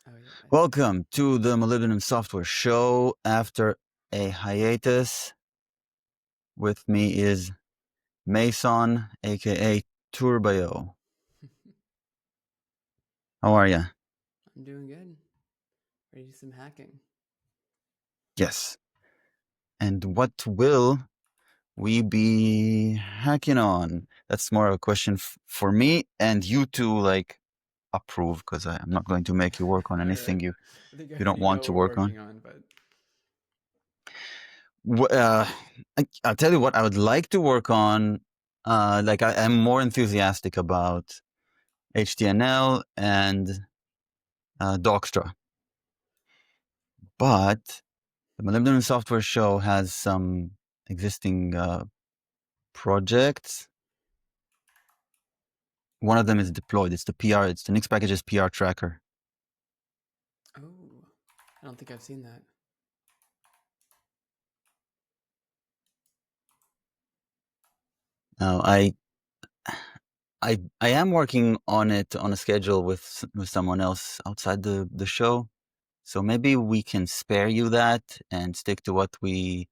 Oh yeah, I see. Welcome to the Molybdenum Software Show after a hiatus. With me is Mason, aka Turbayo. How are you? I'm doing good. Ready to do some hacking. Yes. And what will we be hacking on? That's more of a question for me and you to approve, because I'm not going to make you work on All right. anything you I think I don't already want know to what we're work on. working on, but I'll tell you what I would like to work on. I'm more enthusiastic about HTML and Dockstra. But the Molybdenum Software Show has some existing projects. One of them is deployed. It's the PR. It's the Nix Packages PR tracker. oh, I don't think I've seen that. Now, I am working on it on a schedule with someone else outside the show. So maybe we can spare you that and stick to what we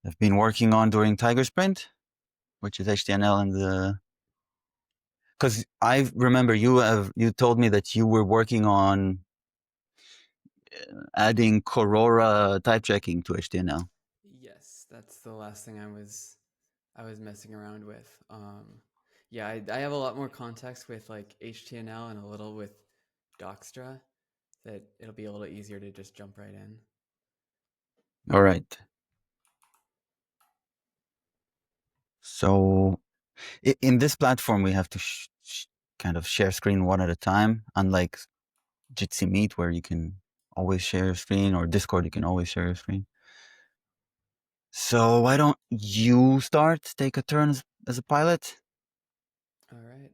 have been working on during Tiger Sprint, which is HTML and the. Because I remember you told me that you were working on adding Corora type checking to HTML. Yes, that's the last thing I was messing around with. Yeah, I have a lot more context with like HTML and a little with Dockstra that it'll be a little easier to just jump right in. All right. So in this platform, we have to kind of share screen one at a time, unlike Jitsi Meet, where you can always share your screen, or Discord, you can always share your screen. So why don't you start, take a turn as a pilot? All right.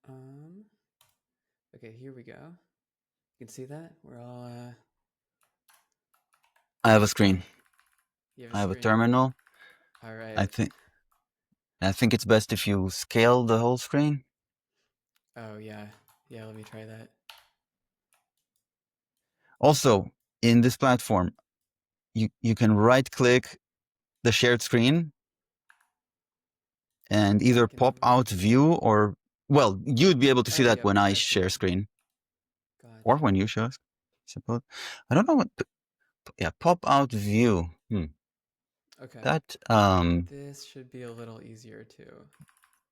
Um. Okay, here we go. You can see that we're all. I have a screen. You have a I have a screen. terminal. All I right. think I think it's best if you scale the whole screen. Oh yeah, yeah. Let me try that. Also, in this platform, you can right click the shared screen and I either can. pop out view, or, well, you'd be able to see Oh that yep, when I I see share it. screen, or Gotcha. when you share, suppose. I don't know what, yeah, pop out view. Okay. That, This should be a little easier too.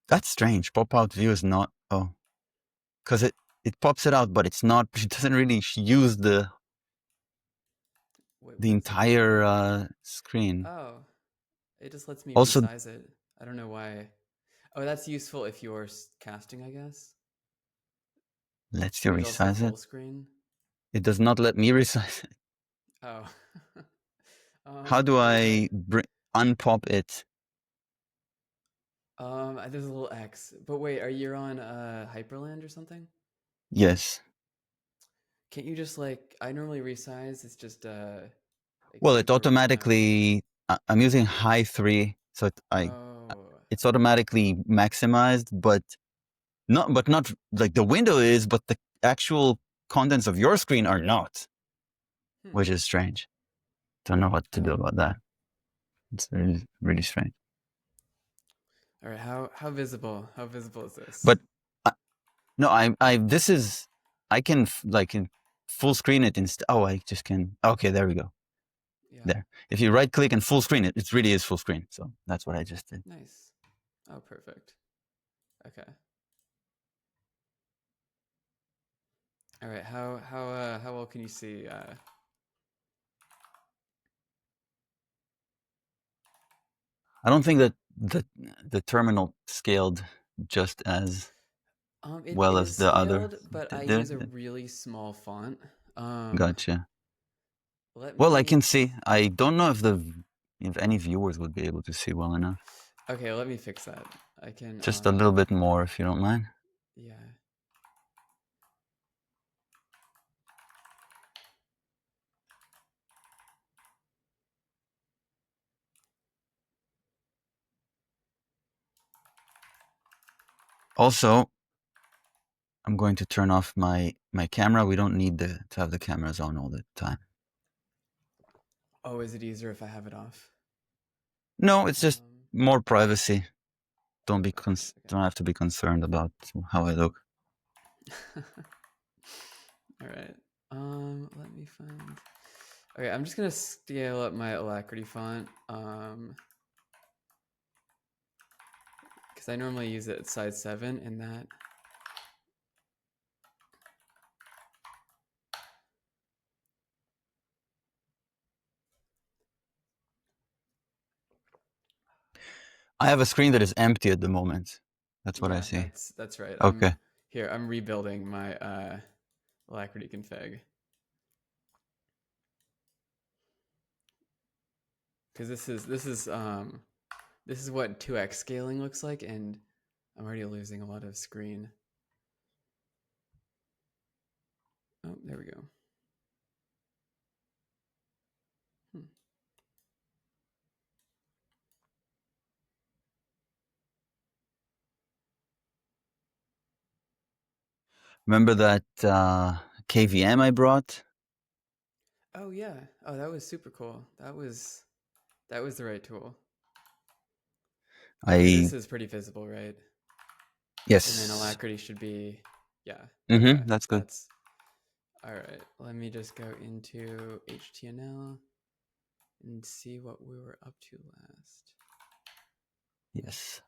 that's strange. Pop out view is not, oh, because it pops it out, but it's not, it doesn't really use Wait, the what does it do? entire screen. Oh, it just lets me Also, resize it. I don't know why. Oh, that's useful if you're casting, I guess. let's you Maybe it's also resize it. full screen. It does not let me resize it. Oh. How do Okay. I unpop it? There's a little X. But wait, are you on Hyperland or something? Yes. Can't you just like I normally resize, it's just like Well, it super automatically, I'm using high 3, so Oh. it's automatically maximized, but not like the window is, but the actual contents of your screen are not, Hmm. which is strange. Don't know what to do Oh. about that. It's really, really strange. All right, how visible? How visible is this? But uh, no, this is, I can full screen it instead. Oh, I just can. Okay, there we go. Yeah. There. If you right click and full screen it, it really is full screen. So that's what I just did. Nice. Oh, perfect. Okay. All right. How well can you see? I don't think that the terminal scaled just as It well is as the other. scaled, but I use a really small font. Um, Gotcha. let Well, I me. can see. I don't know if any viewers would be able to see well enough. Okay, let me fix that. I can. Just a little bit more, if you don't mind. Yeah. Also, I'm going to turn off my camera. We don't need to have the cameras on all the time. Oh, is it easier if I have it off? No, it's just more privacy. Don't be Okay. don't have to be concerned about how I look. All right. Let me find. Okay, I'm just gonna scale up my Alacrity font. Because I normally use it at size 7 in that. I have a screen that is empty at the moment. That's what I see. That's right. Okay. I'm rebuilding my Alacrity config. Because this is what 2x scaling looks like, and I'm already losing a lot of screen. Oh, there we go. Remember that KVM I brought? Oh yeah. Oh, that was super cool. That was the right tool. This is pretty visible, right? Yes. And then Alacrity should be, yeah. Mm-hmm. Okay. That's good. All right. Let me just go into HTML and see what we were up to last. Yes.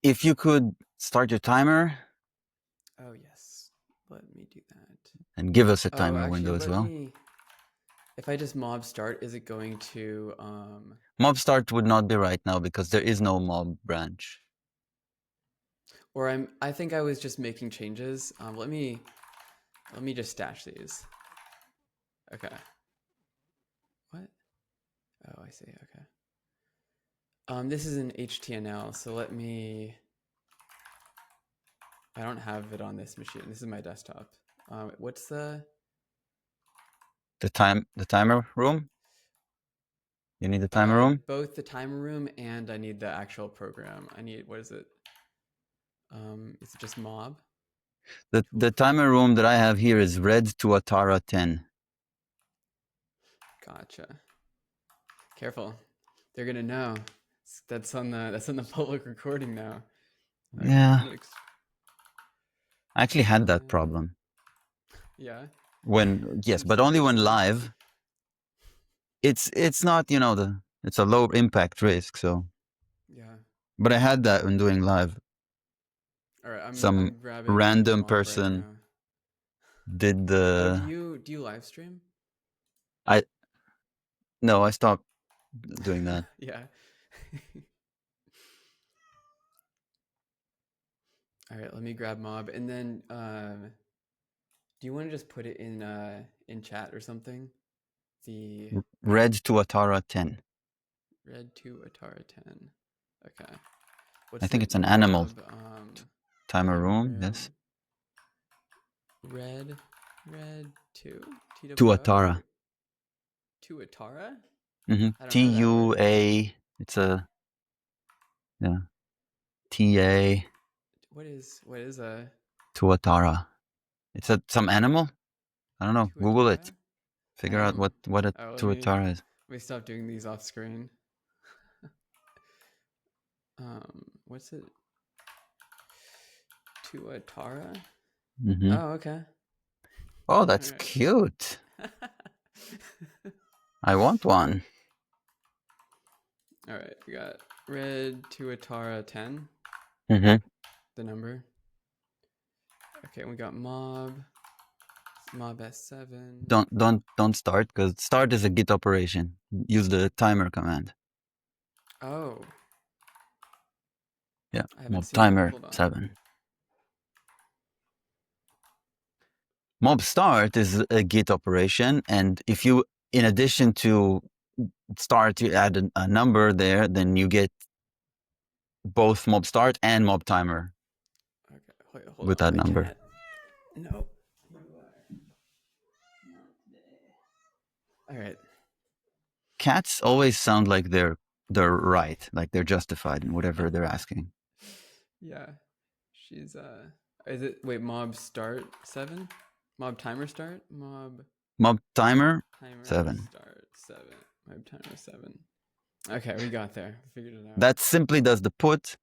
If you could start your timer. Oh yes. Let me do that. And give us a timer window as well. If I just mob start, is it going to mob start would not be right now because there is no mob branch. Or I think I was just making changes. Let me just stash these. Okay. What? Oh, I see. Okay. This is an HTML, so let me. I don't have it on this machine. This is my desktop. What's the timer room? You need the timer room? Both the timer room and I need the actual program. I need, what is it? Is it just mob? The timer room that I have here is Red Tuatara 10. Gotcha. Careful. They're gonna know. That's on the public recording now. Yeah. I actually had that problem. Yeah. Yes, but only when live. It's not, it's a low impact risk, so. Yeah. But I had that when doing live. All right, I'm grabbing random person right did the. Oh, do you live stream? No, I stopped doing that. Yeah. All right, let me grab mob, and then do you want to just put it in chat or something? The Red Tuatara 10. Red Tuatara 10. Okay. I think it's an animal. Timer room, yes. Red 2. Tuatara. Tuatara? Mm-hmm. T-U-A. It's a, yeah. T-A. What is a Tuatara? It's some animal? I don't know. Tuatara? Google it. Figure out what a Tuatara is. Let me stop doing these off screen. What's it? Tuatara? Mm-hmm. Oh, okay. Oh, that's cute. I want one. All right, we got Red Tuatara 10. Mm-hmm. The number. Okay, we got mob. Mob S7. Don't start, because start is a Git operation. Use the timer command. Oh. Yeah, mob timer 7. Mob start is a Git operation, and if you, in addition to start, you add a number there, then you get both mob start and mob timer. Okay, wait, hold with on. that number. Cat. No. All right. Cats always sound like they're they're right, like they're justified in whatever they're asking. Yeah. She's is it wait, mob start 7? Mob timer start? Mob timer Timer 7. start 7. Mob timer 7. Okay, we got there. Figured it out. That simply does the put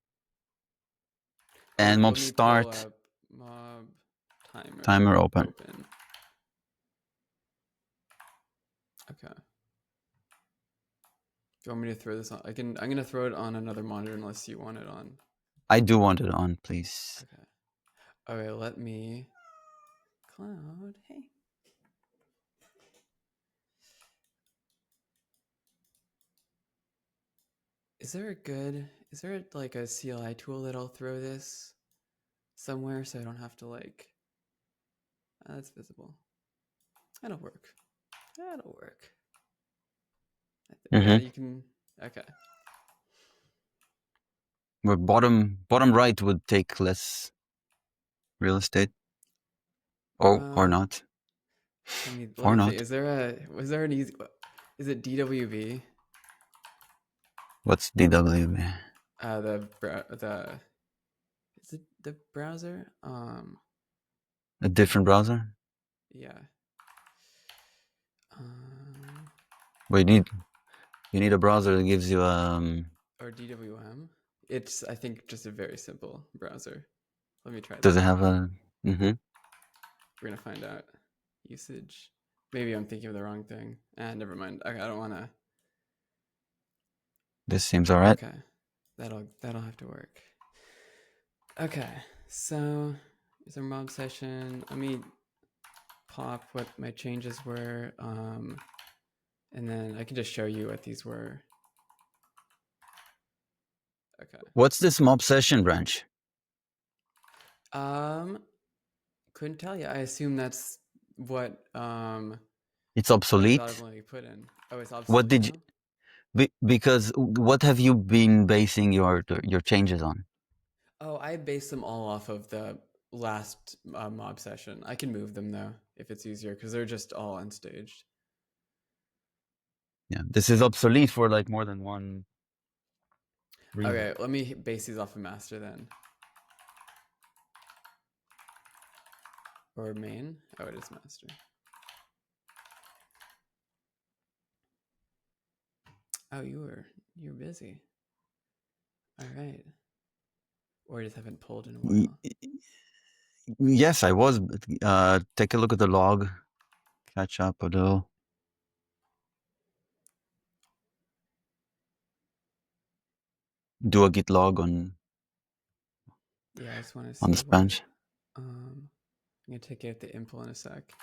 and mob Let me pull start up mob timer open. open. Okay. Do you want me to throw this on? I'm gonna throw it on another monitor unless you want it on. I do want it on, please. Okay. Okay, let me Cloud. Hey. Is there like a CLI tool that'll throw this somewhere so I don't have to like that's visible. That'll work. That'll work. Yeah, you can okay. Where bottom right would take less real estate. Or not. Let me not. think. Was there an easy is it DWB? What's DWB? The is it the browser? A different browser? Yeah. Wait, you need a browser that gives you or DWM. It's I think just a very simple browser. Let me try that. Does it have a We're gonna find out. Usage. Maybe I'm thinking of the wrong thing. Never mind. Okay, I don't wanna. This seems alright. Okay. That'll have to work. Okay, so is our mob session. Let me pop what my changes were. And then I can just show you what these were. Okay. What's this mob session branch? Couldn't tell you. I assume that's what it's obsolete. Put in. Oh, it's obsolete. What did you? Because what have you been basing your changes on? Oh, I based them all off of the last mob session. I can move them though if it's easier because they're just all unstaged. Yeah, this is obsolete for like more than one reason. Okay, let me base these off of master then. Or main? Oh, it is master. Oh, you're busy. All right. Or I just haven't pulled in a while. Yes, I was. Take a look at the log. Catch up a little. Do a git log on. Yeah, I just want to see on this bench. I'm gonna take out the impl in a sec.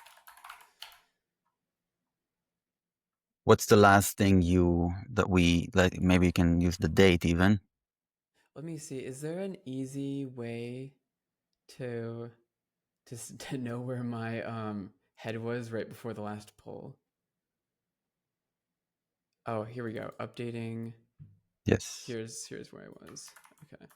What's the last thing that we like? Maybe you can use the date even. Let me see. Is there an easy way to know where my head was right before the last poll? Oh, here we go. Updating. Yes. Here's where I was. Okay.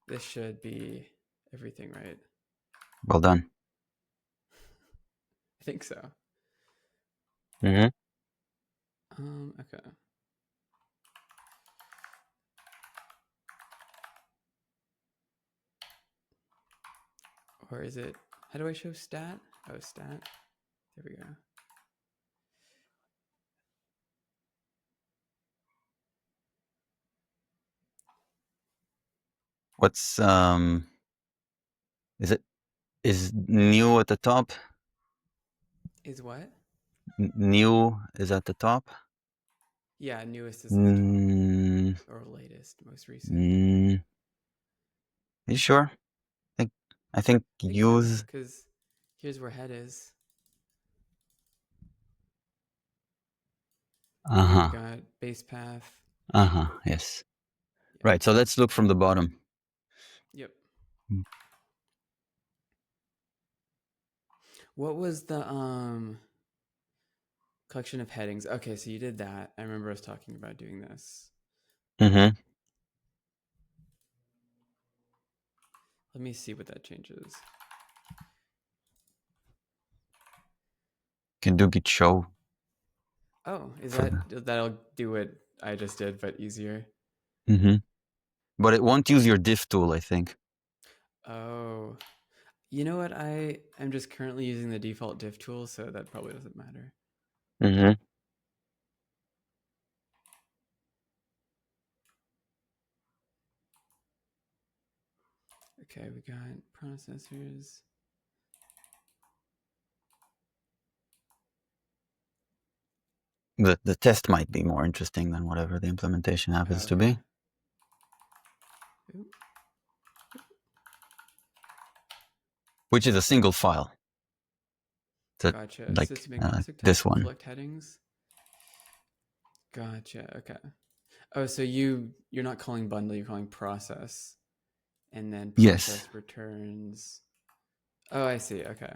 This should be everything, right? Well done. I think so. Okay. Or is it, how do I show stat? Oh, stat. There we go. What's is new at the top? Is what? New is at the top? Yeah, newest is at the top. Or latest, most recent. Are you sure? I think use. Because here's where head is. We've got base path. Yes. Yeah. Right. So let's look from the bottom. Yep. What was the collection of headings? Okay, so you did that. I remember us talking about doing this. Let me see what that changes. can do git show Oh, is for the. that'll do what I just did, but easier? Mm-hmm. But it won't use your diff tool, I think. Oh, you know what? I am just currently using the default diff tool, so that probably doesn't matter. Mm-hmm. Okay, we got processors. The test might be more interesting than whatever the implementation happens to Okay. be. Oop. Which is a single file. So Gotcha. like System agnostic this type one. reflect headings. Gotcha. Okay. Oh, so you're not calling bundle, you're calling process, and then Yes. process returns. Oh, I see. Okay.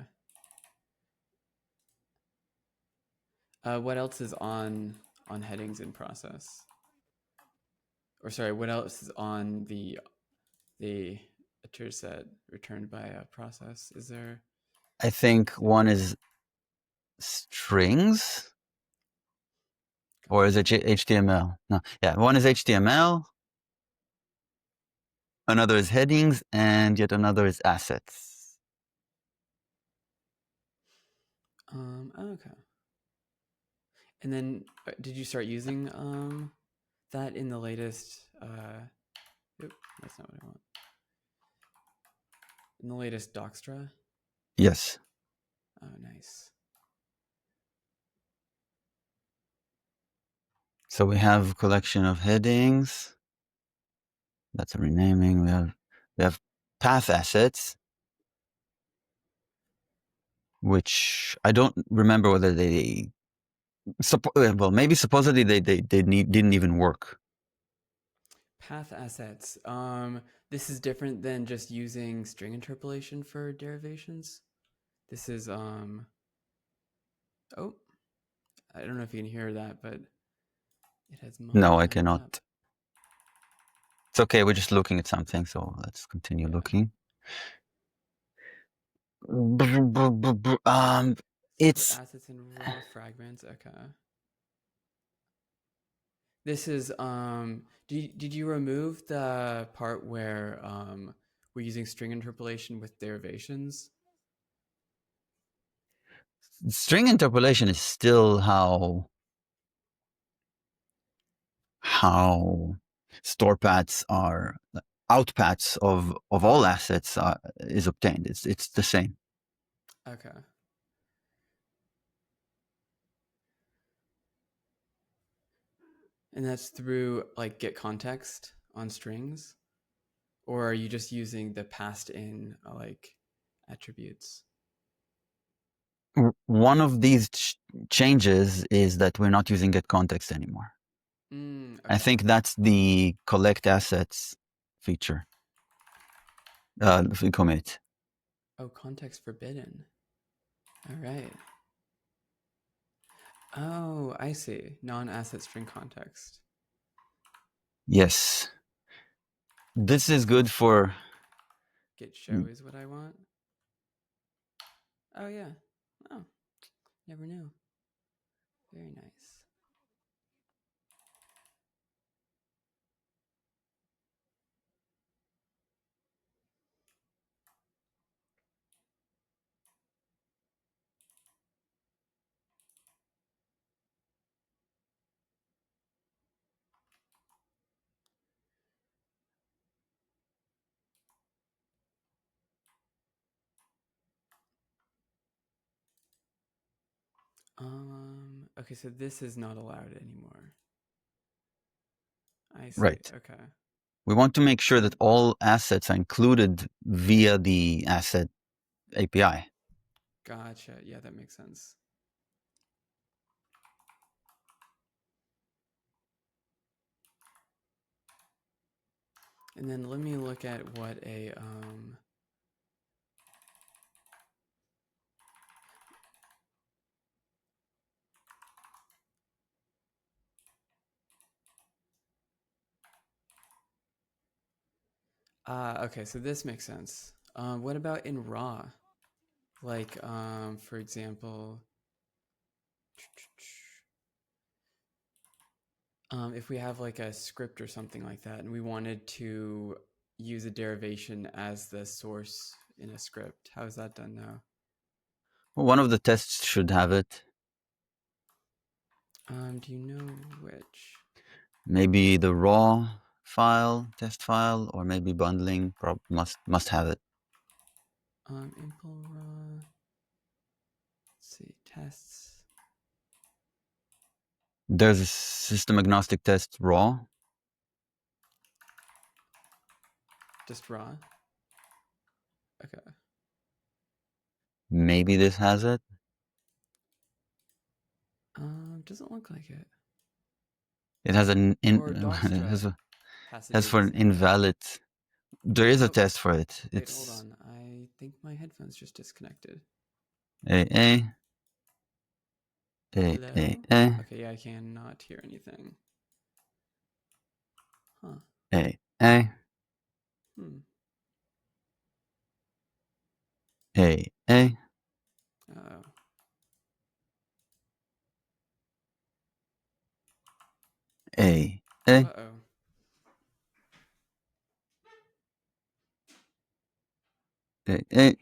What else is on headings in process? Or sorry, what else is on the attr set returned by a process? Is there? I think one is strings, or is it HTML? No, yeah, one is HTML, another is headings, and yet another is assets. Okay. And then did you start using that in the latest? Oop, that's not what I want. In the latest Docstra? Yes. Oh, nice. So we have collection of headings. That's a renaming. We have path assets, which I don't remember whether they well, maybe supposedly they didn't even work. Path assets. This is different than just using string interpolation for derivations. This is oh, I don't know if you can hear that, but it has No, I multiplied up. cannot. It's okay. We're just looking at something, so let's continue Yeah. looking. For It's assets and raw fragments. Okay. This is did you remove the part where we're using string interpolation with derivations? string interpolation is still how store paths are out paths of all assets is obtained. It's the same. Okay. And that's through like get context on strings? Or are you just using the passed in like attributes? One of these changes is that we're not using get context anymore. I Okay. think that's the collect assets feature. Commit. Oh, context forbidden. All right. Oh, I see. Non-asset string context. Yes. This is good for. Get show is what I want. Oh yeah. Oh, never knew. Very nice. Okay, so this is not allowed anymore. I see. Right. Okay. We want to make sure that all assets are included via the asset API. Gotcha. Yeah, that makes sense. And then let me look at what a okay, so this makes sense. What about in raw? Like, for example, If we have like a script or something like that, and we wanted to use a derivation as the source in a script, how is that done now? Well, one of the tests should have it. Do you know which? Maybe the raw file, test file, or maybe bundling must have it. Impl raw. Let's see, tests. There's a system agnostic test raw. Just raw. Okay. Maybe this has it. Doesn't look like it. It has an Or Docstra has for an invalid. There is a test for it. Wait, It's hold on. I think my headphones just disconnected. A. Hello? Okay, yeah, I cannot hear anything. Huh. A. Hmm. A. Oh. A. Uh-oh. A.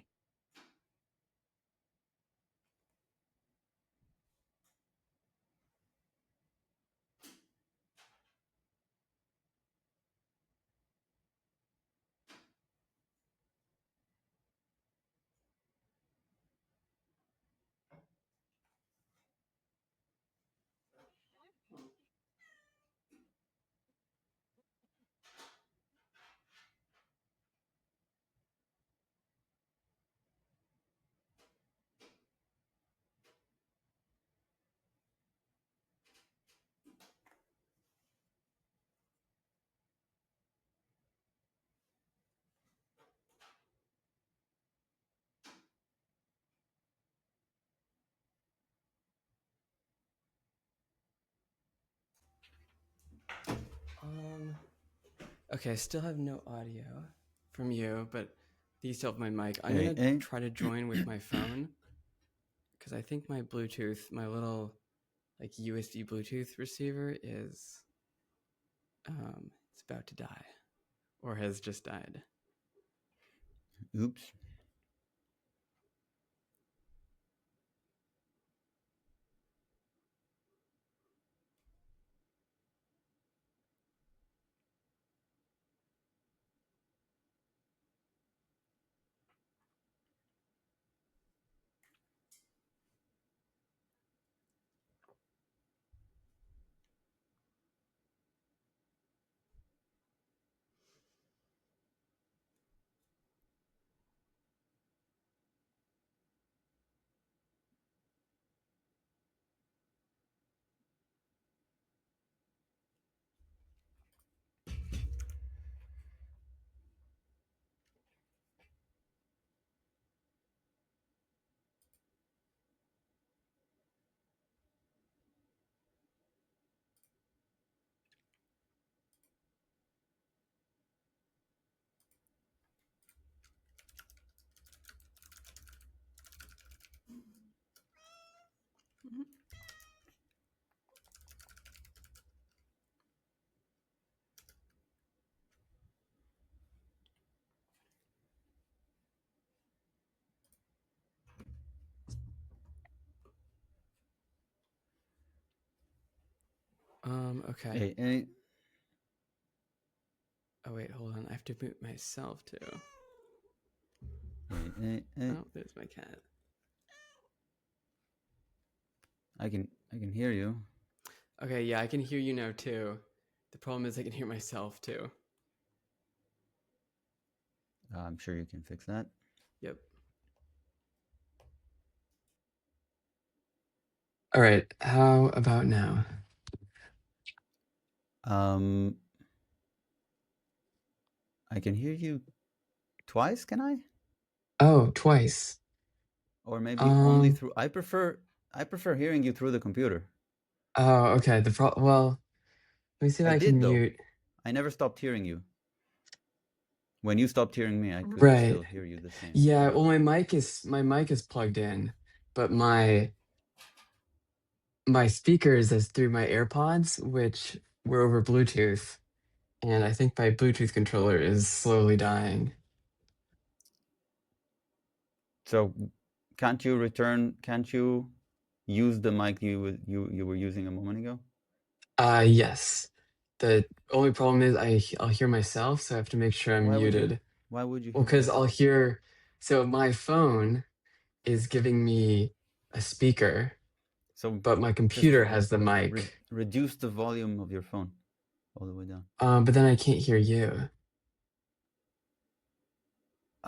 Okay, I still have no audio from you, but you still have my mic. I'm gonna try to join with my phone because I think my Bluetooth, my little like USB Bluetooth receiver is it's about to die or has just died. Oops. Okay. A. Oh wait, hold on. I have to mute myself too. Oh, there's my cat. I can hear you. Okay, yeah, I can hear you now too. The problem is I can hear myself too. I'm sure you can fix that. Yep. All right. How about now? I can hear you twice, can I? Oh, twice. Or maybe only through I prefer hearing you through the computer. Oh, okay. Well, let me see if I can did though. mute. I never stopped hearing you. When you stopped hearing me, I could Right. still hear you the same. Yeah, well my mic is plugged in, but my my speakers is through my AirPods, which were over Bluetooth, and I think my Bluetooth controller is slowly dying. So can't you use the mic you were using a moment ago? Yes. The only problem is I'll hear myself, so I have to make sure I'm Why would you muted. why would you Well, hear because I'll yourself? hear, so my phone is giving me a speaker, So but my just computer has the mic. reduce the volume of your phone all the way down. But then I can't hear you.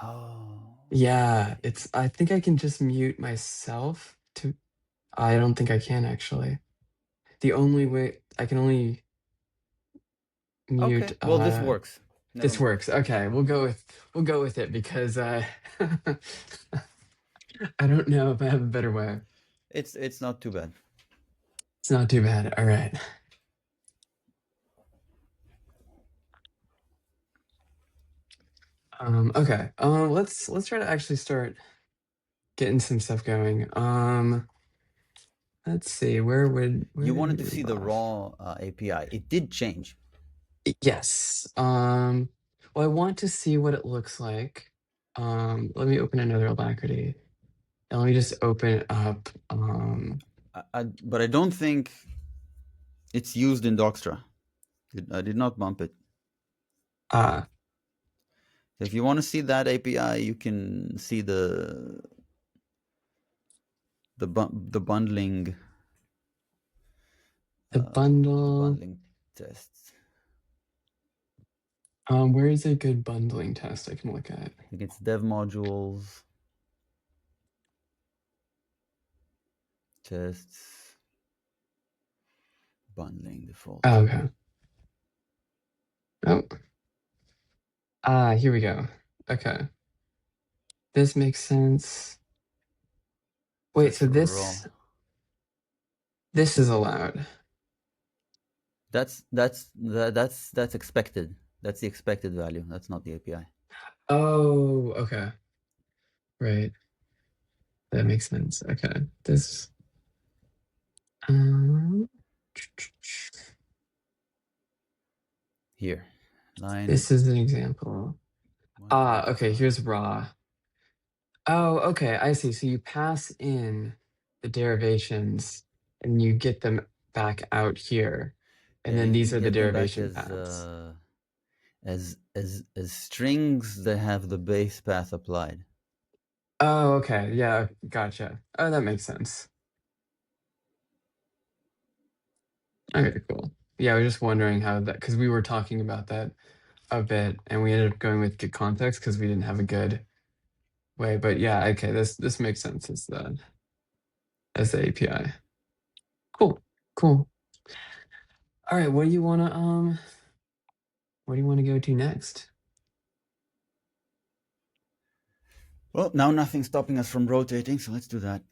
Oh. Yeah, I think I can just mute myself to, I don't think I can actually. The only way I can only Okay. mute, Well, this works. Never this mind. works. Okay, we'll go with it because I don't know if I have a better way. It's not too bad. It's not too bad. All right. Okay. Let's try to actually start getting some stuff going. Let's see. Where You did we wanted to see leave the off? raw API. It did change. Yes. Well, I want to see what it looks like. Let me open another Alacrity. And let me just open it up. But I don't think it's used in Dockstra. I did not bump it. Ah, If you want to see that API, you can see the bundling the the bundle. bundling tests. Where is a good bundling test I can look at? I think it's dev modules, tests, bundling default. Oh, okay. Oh. Here we go. Okay. This makes sense. Wait, That's so raw. this is allowed. That's expected. That's the expected value. That's not the API. Oh, okay. Right. That makes sense. Okay. This um Here, line this is an example. Okay, 125. here's raw. Oh, okay, I see. So you pass in the derivations and you get them back out here. And Yeah, then you these are the get them back derivation paths. as strings that have the base path applied. Oh, okay. Yeah, gotcha. Oh, that makes sense. Okay, cool. Yeah, I was just wondering how that, because we were talking about that a bit and we ended up going with good context because we didn't have a good way. But yeah, okay, this makes sense as the API. Cool. Cool. All right, what do you wanna go to next? Well, now nothing's stopping us from rotating, so let's do that.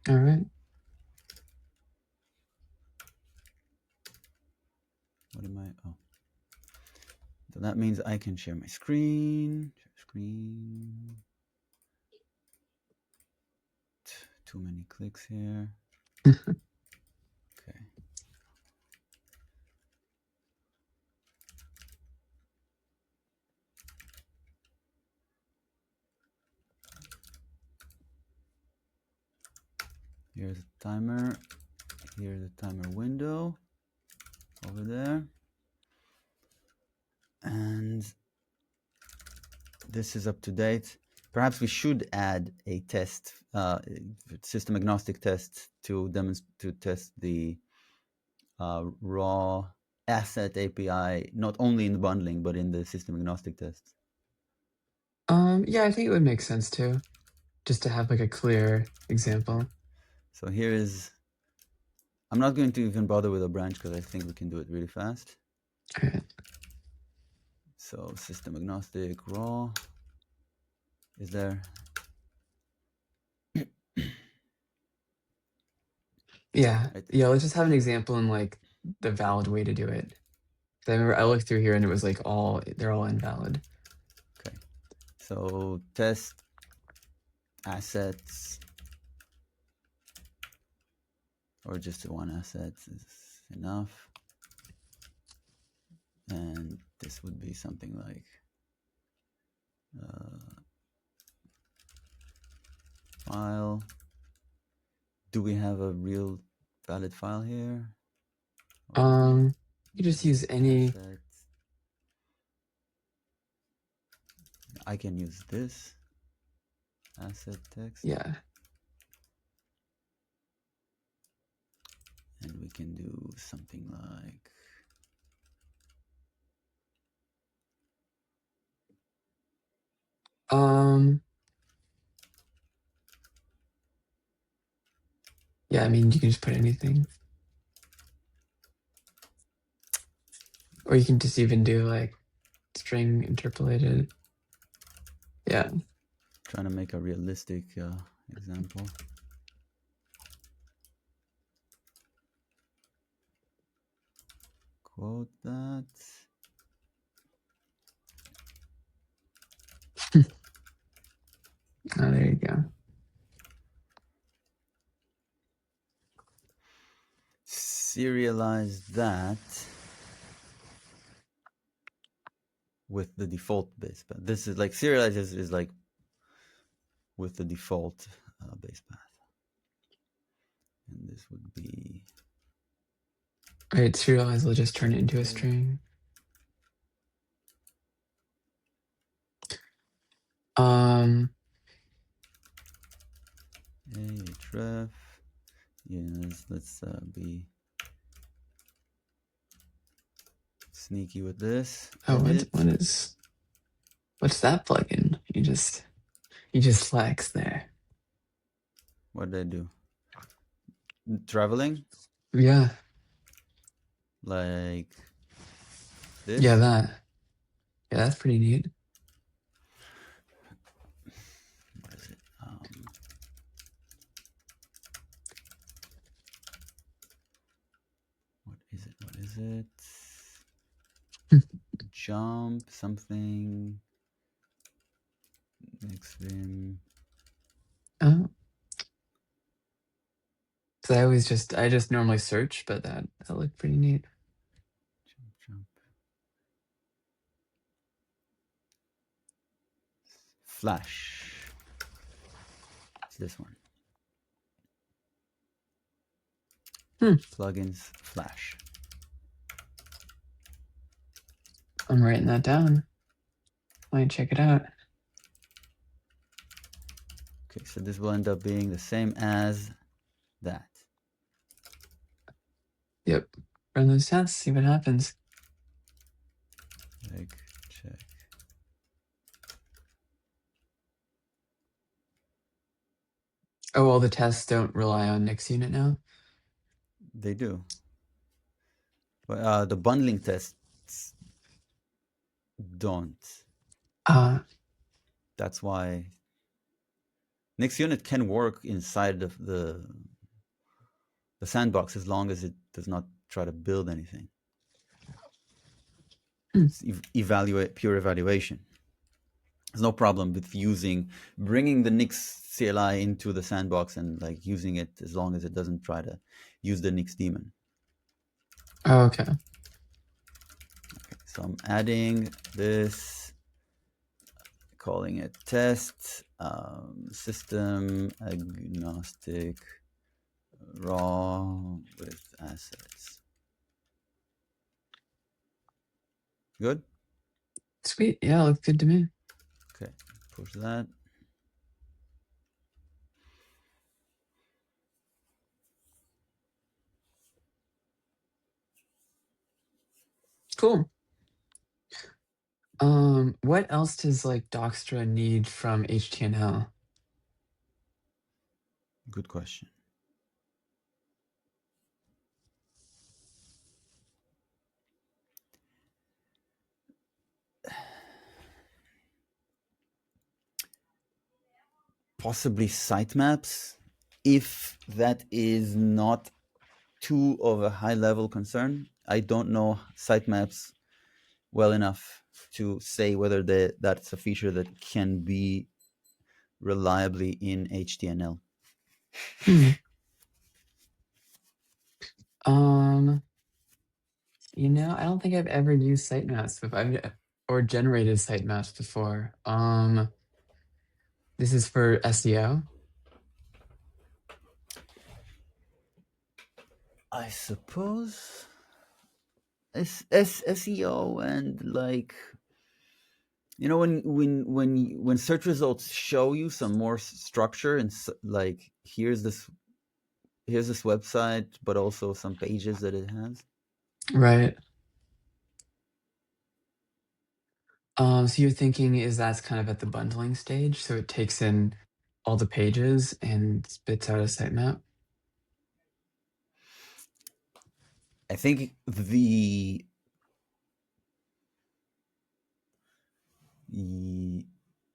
All right. What am I? Oh. So that means I can share my screen. Share screen. Too many clicks here. Okay. Here's a timer. Here's a timer window over there. And this is up to date. Perhaps we should add a test, system agnostic test to test the raw asset API, not only in the bundling, but in the system agnostic test. Yeah, I think it would make sense too, just to have like a clear example. So here is, I'm not going to even bother with a branch because I think we can do it really fast. All right. So system agnostic raw is there. Yeah. Right. Yeah, let's just have an example in like the valid way to do it. 'Cause I remember I looked through here and it was like they're all invalid. Okay. So test assets or just one asset is enough. And this would be something like file. Do we have a real valid file here? You just use any. Asset. I can use this asset text. Yeah. And we can do something like yeah, I mean, you can just put anything. Or you can just even do like string interpolated. Yeah. trying to make a realistic example. Quote that. Oh, there you go. Serialize that with the default base path. This is like serialize is like with the default base path. And this would be. All right, serialize will just turn it into a string. Href. Yes, let's be sneaky with this. Oh, what's that plugin? You just flex there. What did I do? Traveling? Yeah. Like this? Yeah, that. Yeah, that's pretty neat. What is it? What is it? Jump something. Next vim. Oh. So I just normally search, but that looked pretty neat. Jump. Flash. It's this one. Plugins Flash. I'm writing that down. Might check it out. Okay, so this will end up being the same as that. Yep. Run those tests, see what happens. Check. Oh, all the tests don't rely on NixUnit now? They do. But the bundling tests don't. That's why NixUnit can work inside of the sandbox as long as it does not try to build anything. It's pure evaluation. There's no problem with bringing the Nix CLI into the sandbox and like using it as long as it doesn't try to use the Nix daemon. Oh, okay. So I'm adding this, calling it test, system agnostic raw with assets. Good? Sweet. Yeah, looks good to me. Okay, push that. Cool. What else does like Dockstra need from HTML? Good question. Possibly sitemaps, if that is not too of a high level concern. I don't know sitemaps well enough to say whether that's a feature that can be reliably in HTML. Um, I don't think I've ever used sitemaps or generated sitemaps before. This is for SEO. I suppose SEO and like when search results show you some more structure and like here's this website, but also some pages that it has. Right. So you're thinking is that's kind of at the bundling stage, so it takes in all the pages and spits out a sitemap? I think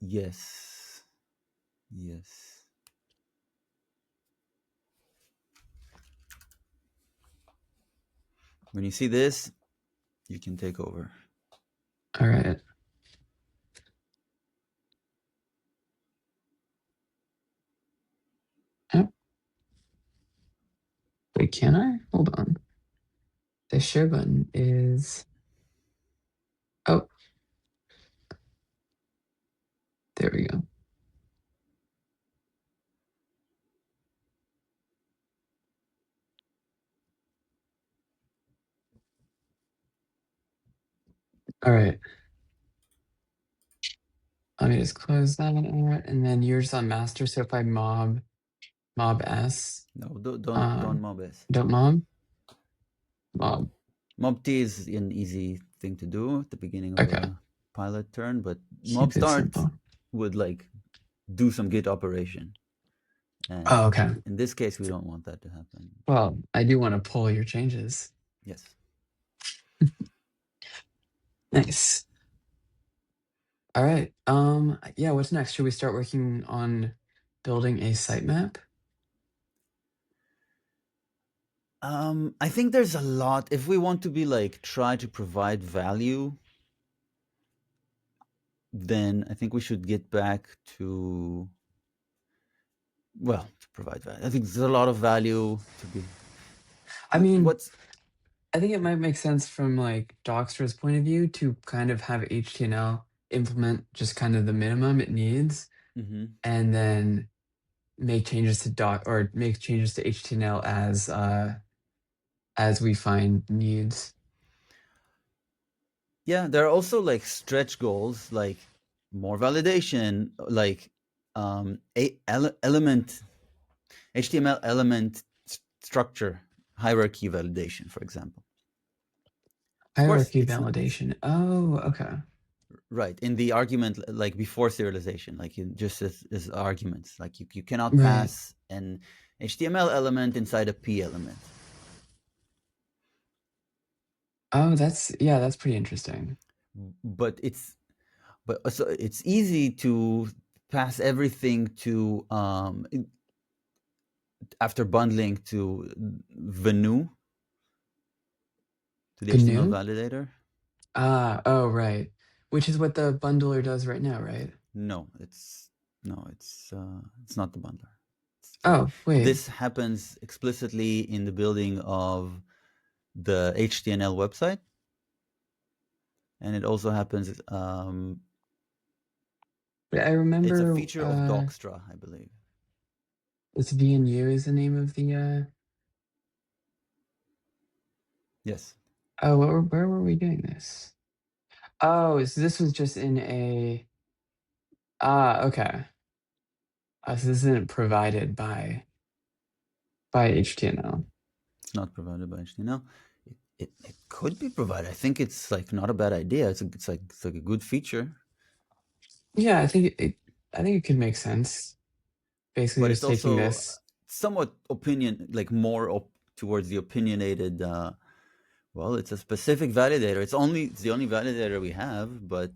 yes. Yes. When you see this, you can take over. All right. Oh. Wait, can I? Hold on. The share button is... Oh. There we go. All right. Let me just close that out, and then yours on master. So if I mob S, No, don't mob S. don't mob. Mob T is an easy thing to do at the beginning of Okay. a pilot turn, but mob Keep it start simple. would like do some git operation. And Oh, okay. in this case, we don't want that to happen. Well, I do want to pull your changes. Yes. Nice. All right. Yeah, what's next? Should we start working on building a sitemap? I think there's a lot. If we want to be like try to provide value, then I think we should get back to provide value. I think there's a lot of value to be. I mean, I think it might make sense from like Docstra's point of view to kind of have HTML implement just kind of the minimum it needs, and then make changes to HTML as we find needs. Yeah, there are also like stretch goals, like more validation, like HTML element structure hierarchy validation, for example. Hierarchy validation. Oh, okay. Right. In the argument, like before serialization, like just as arguments, like you cannot pass an HTML element inside a P element. Oh, that's pretty interesting. But so it's easy to pass everything to after bundling to Venu, to the HTML validator. Oh, right. Which is what the bundler does right now, right? No, it's not the bundler. Oh, wait. This happens explicitly in the building of the HTML website, and it also happens. I remember it's a feature of Docstra, I believe. It's VNU is the name of the. Yes. Oh, where were we doing this? Oh, so this was just in a. Okay. So this isn't provided by HTML. It's not provided by HTML. It could be provided. I think it's like not a bad idea. It's like a good feature. Yeah, I think it could make sense. Basically, but just it's taking also this. Somewhat more towards the opinionated. Well, it's a specific validator. It's the only validator we have, but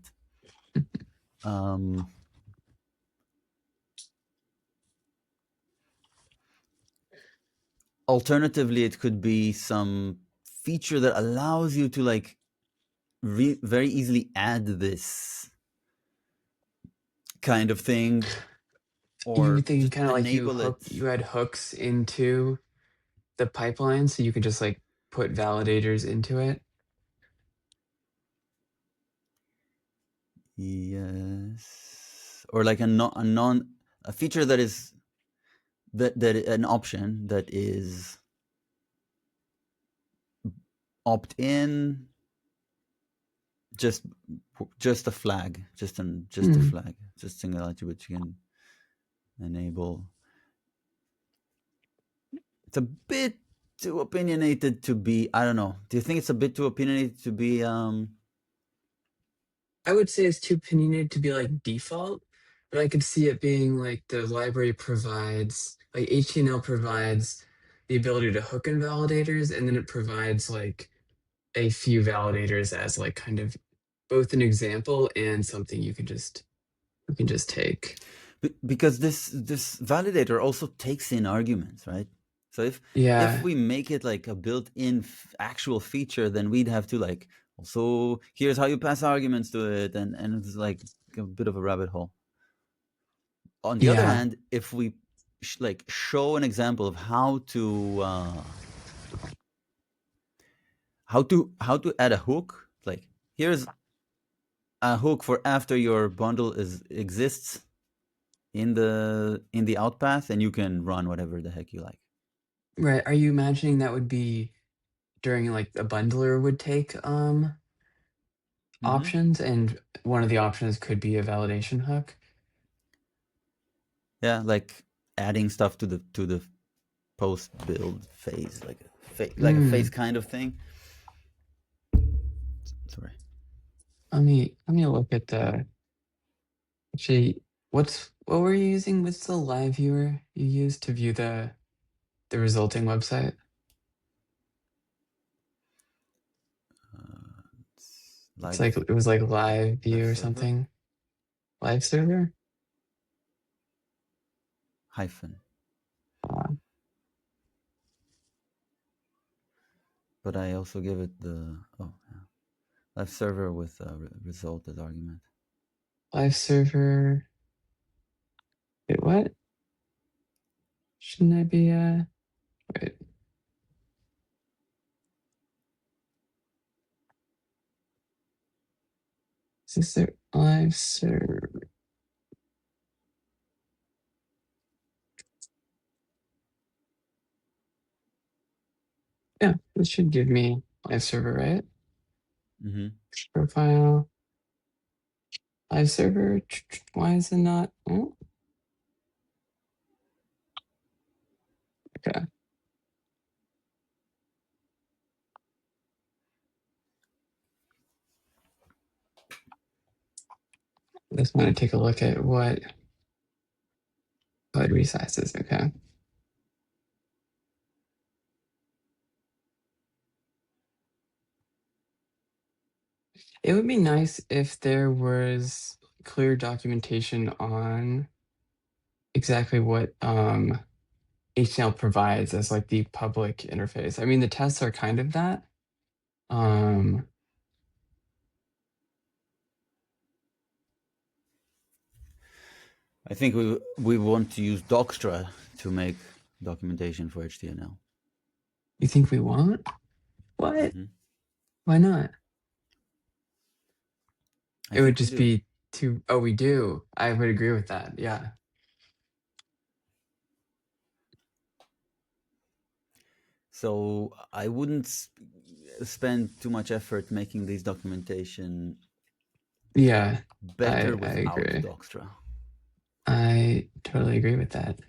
alternatively, it could be some feature that allows you to like very easily add this kind of thing, or you think kind of like enable you had hooks into the pipeline, so you could just like put validators into it? Yes, or like a feature that is that an option that is opt in, just a flag, just a Hmm. flag, just Singularity, which you can enable. It's a bit too opinionated to be. I don't know. Do you think it's a bit too opinionated to be? I would say it's too opinionated to be like default, but I could see it being like the library provides, like HTML provides the ability to hook in validators, and then it provides like a few validators as like kind of both an example and something you can just take. Because this validator also takes in arguments, right? So if Yeah, we make it like a built-in actual feature, then we'd have to like also here's how you pass arguments to it, and it's like a bit of a rabbit hole. On the other yeah, hand, if we like show an example of how to add a hook, like here's a hook for after your bundle exists in the out path, and you can run whatever the heck you like. right. Are you imagining that would be during like a bundler would take Mm-hmm. options, and one of the options could be a validation hook? Yeah, like adding stuff to the post build phase, like a phase Mm. kind of thing. Sorry. Let me look at the actually what were you using? What's the live viewer you used to view the resulting website? It's It's live like it was like live live view or server something. Live server? hyphen. Uh, But I also give it the live server with result as argument. Live server. Wait, what? Shouldn't I be wait. Is this the live server? Yeah, this should give me live server, right? Mm-hmm. Profile. Live server. Why is it not? Oh, okay. I just want to take a look at what code resizes. Okay. It would be nice if there was clear documentation on exactly what HTML provides as like the public interface. I mean, the tests are kind of that. Um, I think we want to use Docstra to make documentation for HTML. you think we want? What? Mm-hmm. Why not? I It would think we just do. be too. Oh, we do. I would agree with that. Yeah. So I wouldn't spend too much effort making this documentation Yeah. better I without agree. Docstra. I totally agree with that.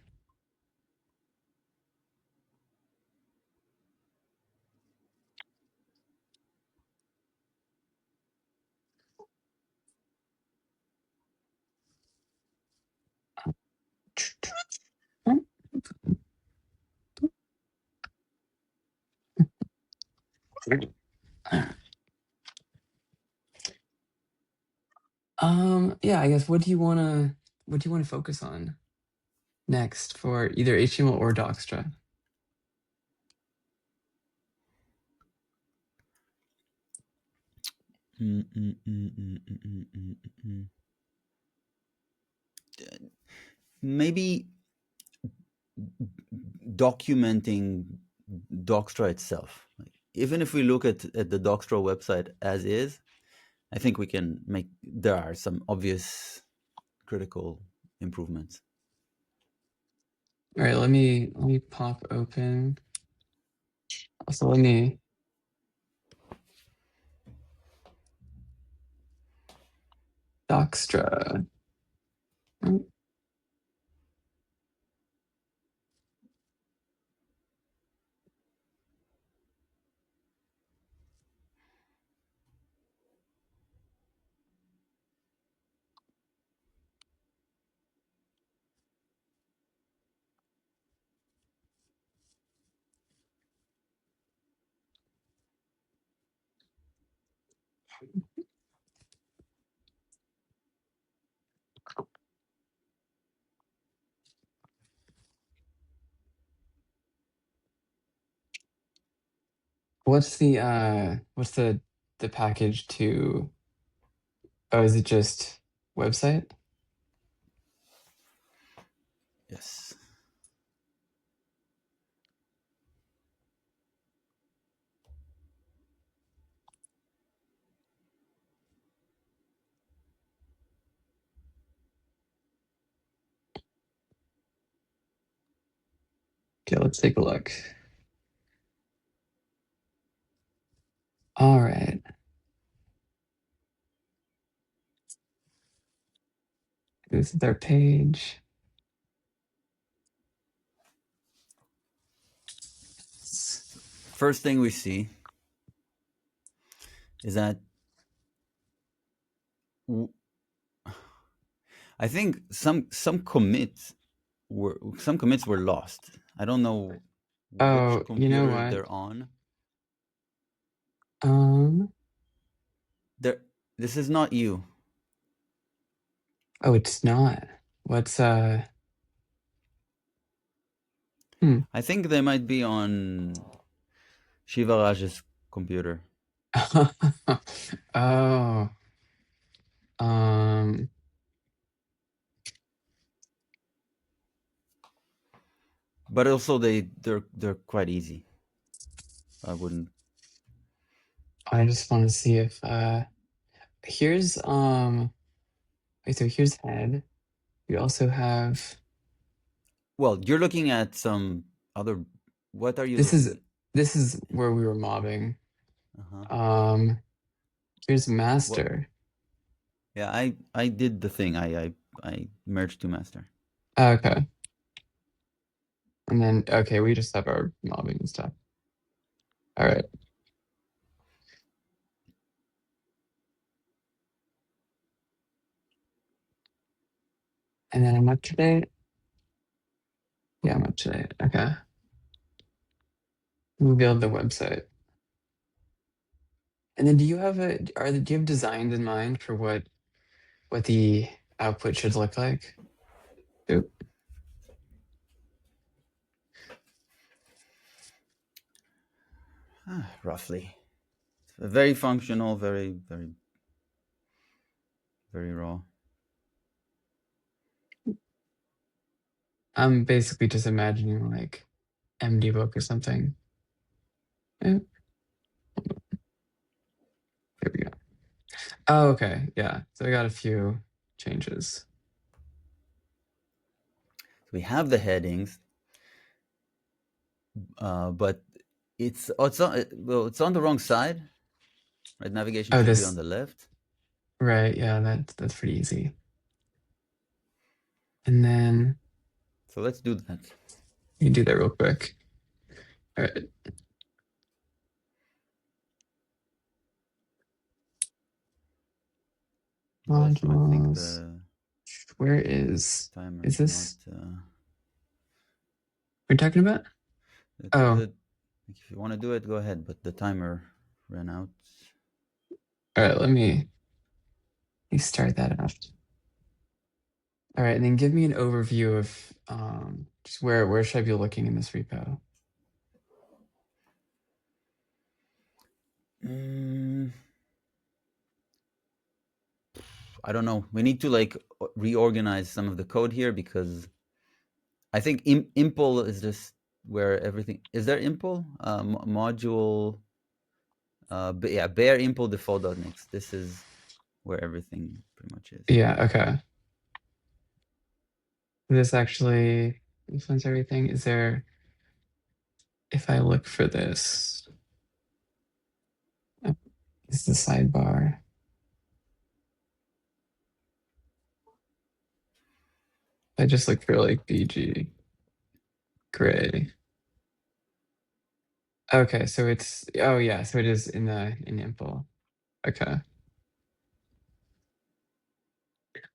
Yeah, I guess what do you want to focus on next for either HTML or Docstra? Maybe documenting Docstra itself. Like even if we look at the Dockstro website as is, I think we can make, there are some obvious critical improvements. All right, let me pop open. Also, let me Dockstra. Oh, what's the package to? Oh, is it just website? Yes. Okay, let's take a look. All right. This is their page. First thing we see is that I think some commits were lost. I don't know Oh, which you know computer what? they're on. Um, This is not you. oh, it's not. What's I think they might be on Shiva Raj's computer. Oh, um, But also they're quite easy. I wouldn't. I just want to see if here's wait, so here's head. We also have Well, you're looking at some other. What are you this is looking? this is where we were mobbing. Uh-huh. Here's Well, master. yeah, I did the thing. I merged to master. Okay. And then okay, we just have our mobbing and stuff. All right. And then I'm up to date. Yeah, I'm up to date. Okay. We'll build the website. And then do you have do you have designs in mind for what the output should look like? Oop. Roughly. Very functional, very raw. I'm basically just imagining like MD book or something. Oop. Here we go. Oh, okay. Yeah. So I got a few changes. We have the headings, but it's on the wrong side. Right, navigation Oh, should be on this the left. right. Yeah, that's pretty easy. And then So let's do that. you can do that real quick. All right. Also, I think Modules. the Where is timer is is not. this we're talking about? Oh, If you want to do it, go ahead. But the timer ran out. all right. Let me start that up. All right, and then give me an overview of just where should I be looking in this repo? I don't know. We need to like reorganize some of the code here because I think impl is just where everything is. There impl module But yeah, bare impl default.next. This is where everything pretty much is. Yeah, okay. This actually influence everything. Is there, if I look for this, this is the sidebar. I just look for like BG gray. Okay, so it's, oh yeah, so it is in impl. Okay.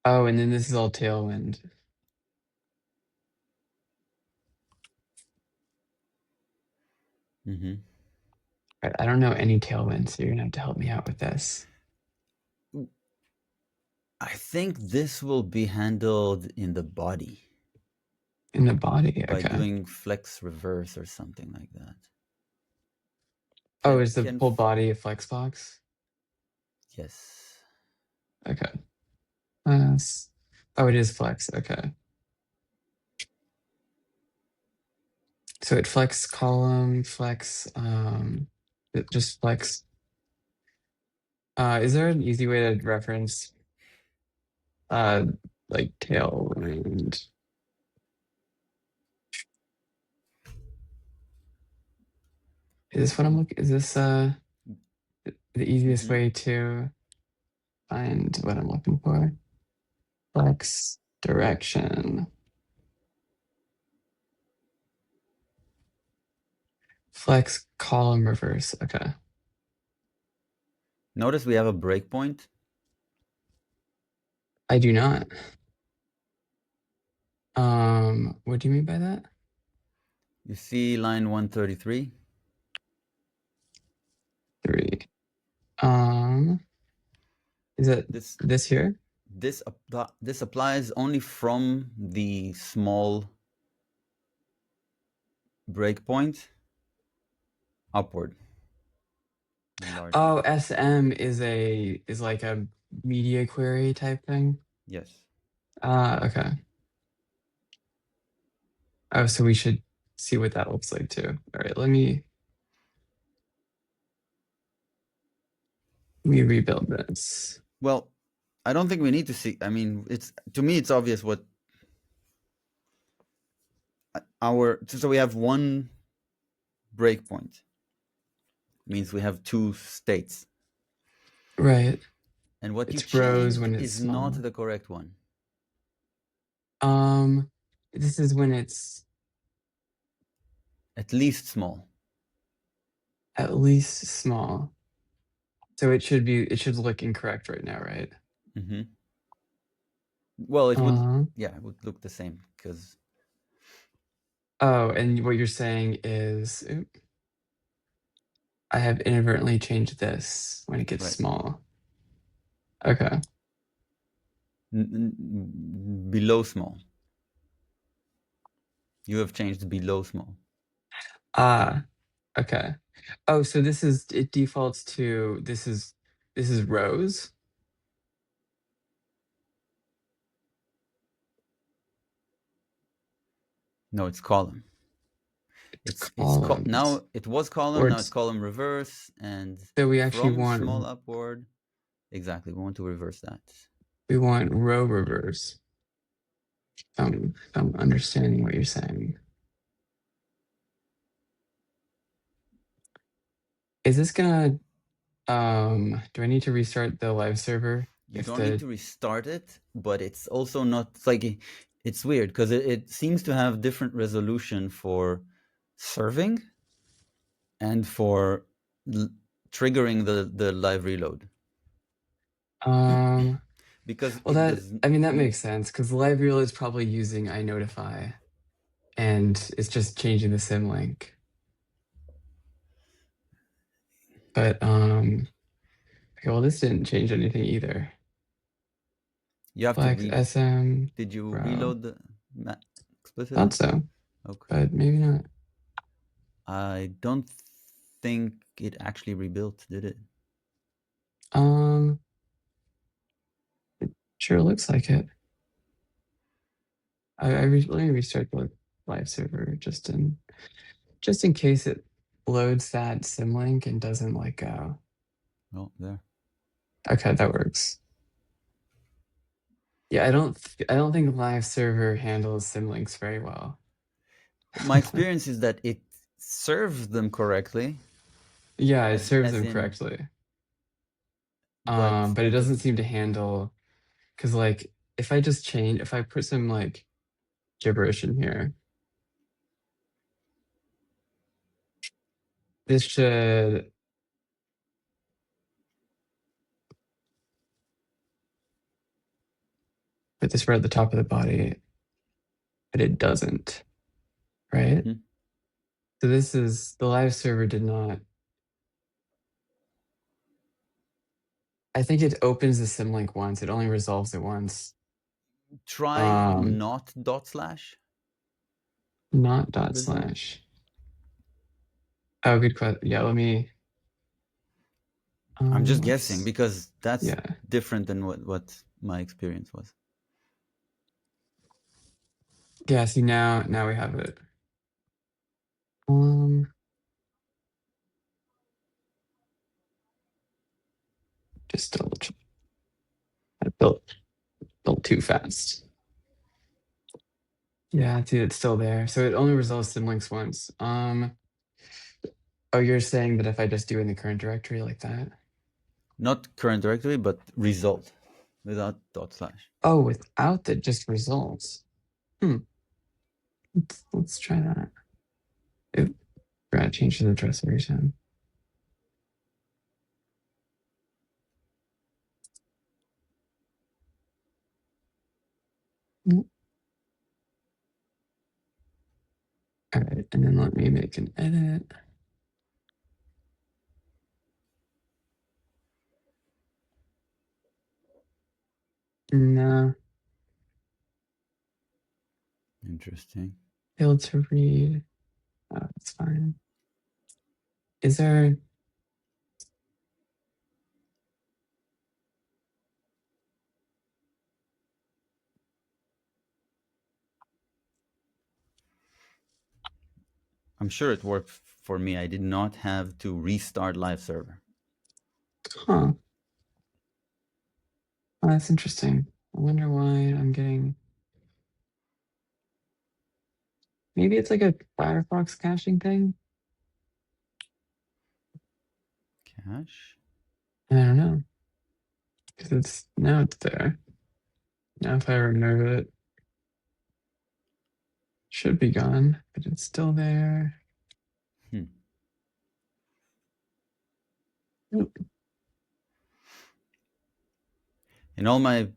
Oh, and then this is all Tailwind. Mm-hmm. Right, I don't know any Tailwind, so you're gonna have to help me out with this. I think this will be handled in the body. In the body, by okay. doing flex reverse or something like that. Oh, is the whole body a Flexbox? Yes. Okay. Oh, it is flex. Okay. So it flex column, flex, just flex. Is there an easy way to reference, like Tailwind? Is this what I'm looking? Is this the easiest way to find what I'm looking for? Flex direction. Flex column reverse. Okay. Notice we have a breakpoint. I do not. What do you mean by that? You see line 133? 3. Is it this here? This applies only from the small breakpoint upward. Oh, SM is like a media query type thing? Yes. Okay. Oh, so we should see what that looks like too. All right, let me rebuild this. Well, I don't think we need to see. I mean, to me, it's obvious what so we have one breakpoint. Means we have two states. Right. And what it's you rows changed when it's is small. not the correct one. This is when it's at least small. At least small. So it should look incorrect right now, right? Mm-hmm. Well, it would, yeah, it would look the same because. Oh, and what you're saying is, I have inadvertently changed this when it gets small. Okay. Below small. You have changed below small. Okay. Oh, so it defaults to, this is rows? No, it's column. It's now it was column, now it's column reverse, and so we actually from want small upward. Exactly, we want to reverse that. We want row reverse. If I'm understanding what you're saying. Is this gonna, do I need to restart the live server? You don't need to restart it, but it's also not, it's weird because it seems to have different resolution for serving and for triggering the live reload. Because well, that makes sense because the live reload is probably using iNotify, and it's just changing the symlink. But okay, well, this didn't change anything either. You have Flex, to SM. Did you reload the explicit? Thought so. Okay. But maybe not. I don't think it actually rebuilt, did it? It sure looks like it. Let me restart the live server just in case it loads that symlink and doesn't let go. Oh, there. Okay, that works. Yeah, I don't think live server handles symlinks very well. My experience is that it serves them correctly. Yeah, it serves as them in, correctly. but But it doesn't seem to handle, because like if I put some like gibberish in here, this should put this right at the top of the body, but it doesn't, right? Mhm. So this is the live server did not. I think it opens the symlink once. It only resolves it once. Try not /. Not dot Result. slash. Oh, good question. Yeah, let me. I'm just guessing Let's. because that's Yeah. different than what my experience was. Yeah. See now we have it. Just double check. I built too fast. Yeah, see, it's still there. So it only resolves symlinks once. Oh, you're saying that if I just do in the current directory like that? Not current directory, but result without /. Oh, without the just results. Let's try that. It forgot to change the address every time. Mm. All right, and then let me make an edit. No, Interesting. failed to read. Oh, that's fine. Is there? I'm sure it worked for me. I did not have to restart live server. Huh. Oh, that's interesting. I wonder why I'm getting. Maybe it's like a Firefox caching thing. Cache? I don't know. Because it's there. Now if I remove it, should be gone, but it's still there. Oop. In all my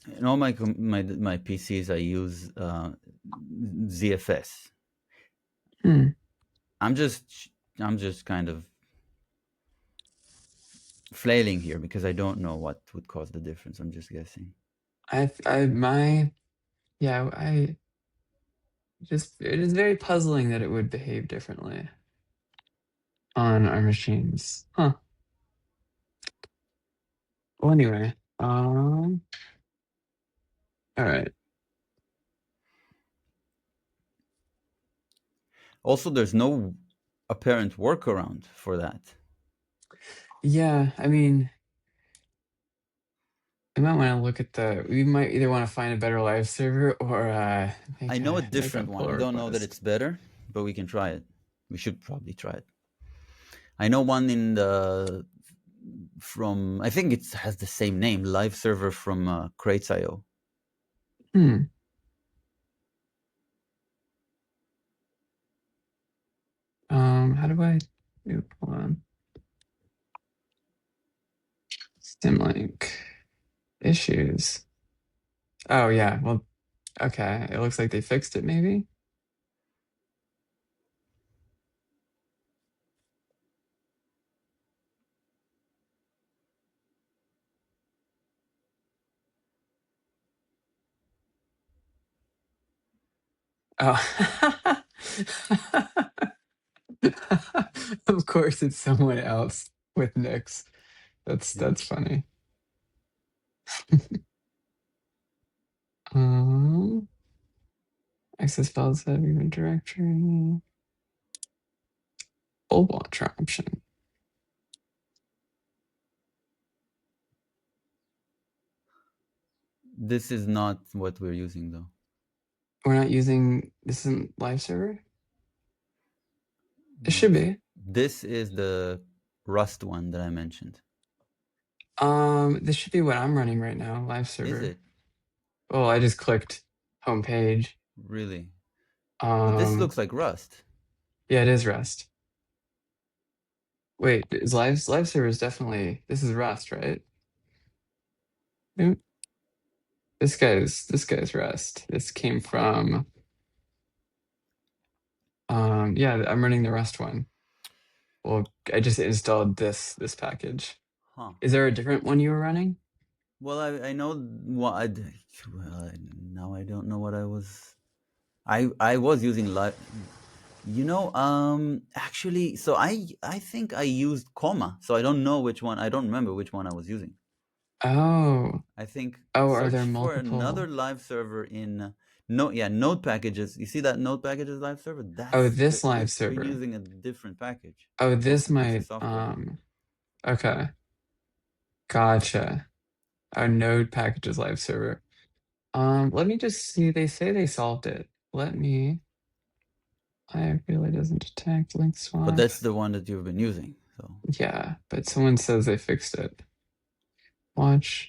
PCs, I use ZFS. I'm just kind of flailing here because I don't know what would cause the difference. I'm just guessing. It is very puzzling that it would behave differently on our machines. Huh. Well, anyway, all right. Also, there's no apparent workaround for that. Yeah, I mean, I might want to look at we might either want to find a better live server or I know a make different one. pull I don't know that request. it's better, but we can try it. We should probably try it. I know one I think it has the same name, live server from Crates.io. How do I hold on. Symlink issues. Oh yeah, well, okay. It looks like they fixed it maybe. Oh. Of course it's someone else with Nix. That's funny. Access files that event directory. full launcher option. This is not what we're using though. We're not using this in live server? It should be. This is the Rust one that I mentioned. This should be what I'm running right now, live server. Is it? Oh, I just clicked homepage. Really? But this looks like Rust. Yeah, it is Rust. Wait, is live server is definitely, this is Rust, right? Nope. This guy's Rust. This came from yeah, I'm running the Rust one. Well, I just installed this package. Huh. Is there a different one you were running? Well, I know what. Well, now I don't know what I was. I was using live. You know, actually, so I think I used Comma, so I don't know which one. I don't remember which one I was using. Oh. I think. Oh, are search there for multiple? another live server in node packages. You see that node packages live server? That's Oh, this live server. We're using a different package. Oh, this piece of might software. okay. Gotcha. Our node packages live server. Let me just see. They say they solved it. Let me. I really doesn't detect link swap. But that's the one that you've been using. So yeah, but someone says they fixed it. Watch.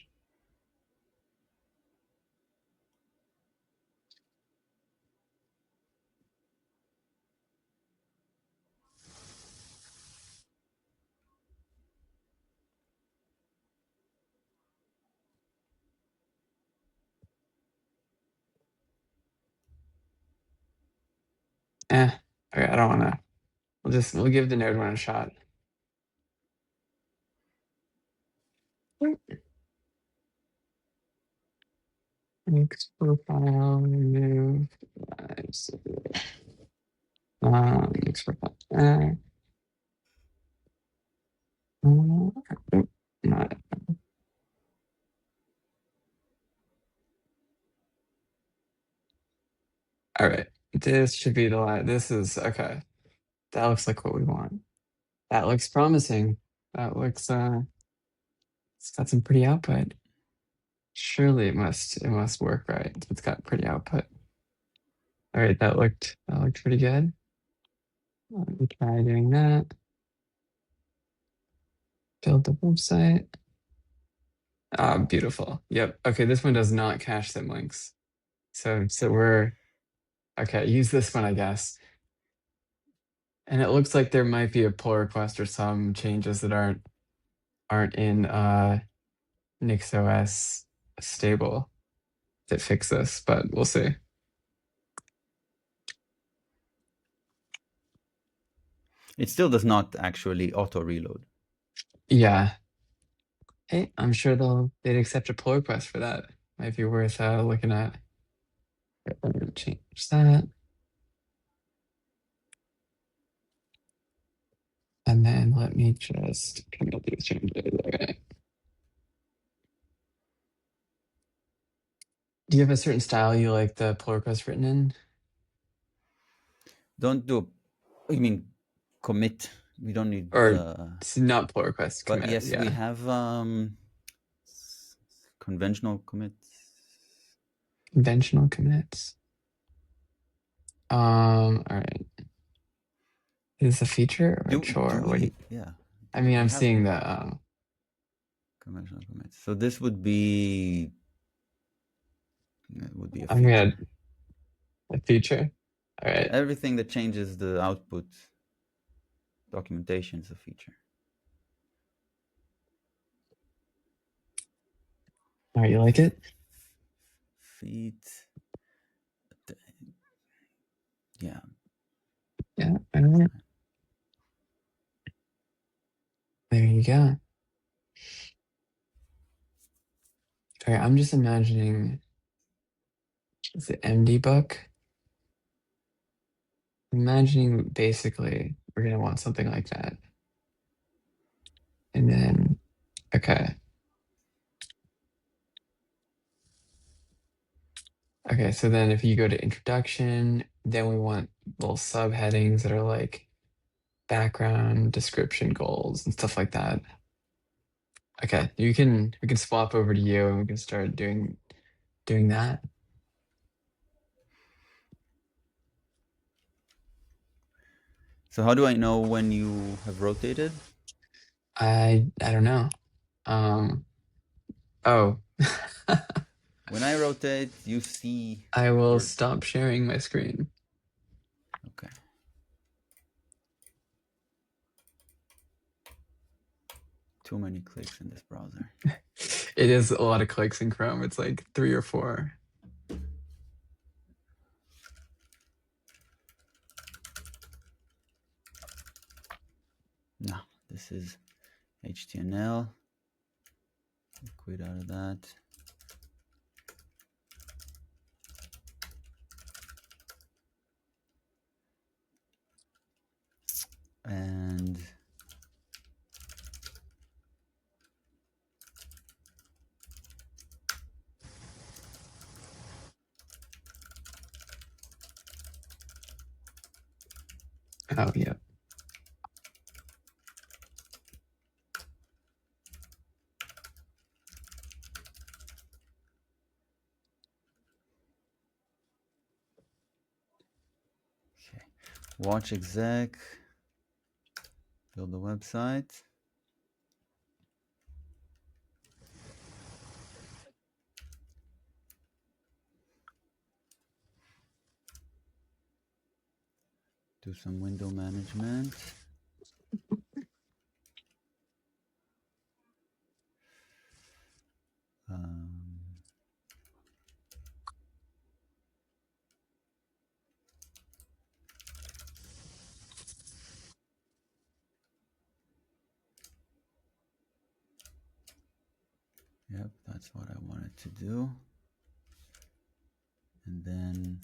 Okay, I don't wanna. We'll give the node one a shot. Links profile, remove, links profile. Not. All right, this should be the line. This is okay. That looks like what we want. That looks promising. That looks it's got some pretty output. Surely it must work right. It's got pretty output. All right, that looked pretty good. Let me try doing that. Build the website. Ah, beautiful. Yep. Okay, this one does not cache sim links. So we're okay. Use this one, I guess. And it looks like there might be a pull request or some changes that aren't in NixOS stable that fix this, but we'll see. it still does not actually auto reload. Yeah. Hey, I'm sure they'd accept a pull request for that. Might be worth looking at. Let me change that. And then let me just commit these changes. Okay. Do you have a certain style you like the pull request written in? Don't do. You mean commit? We don't need. Or it's not pull request. But Commit, yes, yeah. we have conventional commits. Conventional commits. All right. Is this a feature or a chore? Yeah. I mean, I'm seeing the conventional commits. So this would be. It would be a feature. I'm gonna a feature. All right. Everything that changes the output documentation is a feature. All right, you like it? Feet. Yeah. Yeah. All right. There you go. All right, I'm just imagining. Is it MD book? Imagining basically we're gonna want something like that. And then, okay. Okay, so then if you go to introduction, then we want little subheadings that are like background description goals and stuff like that. Okay, we can swap over to you and we can start doing that. So how do I know when you have rotated? I don't know. Oh. When I rotate, you see. I will your- stop sharing my screen. Okay. Too many clicks in this browser. It is a lot of clicks in Chrome. It's like 3 or 4. No, this is HTML. Quit out of that. And Oh, yeah. okay, watch exec, build the website. Do some window management. Yep, that's what I wanted to do. And then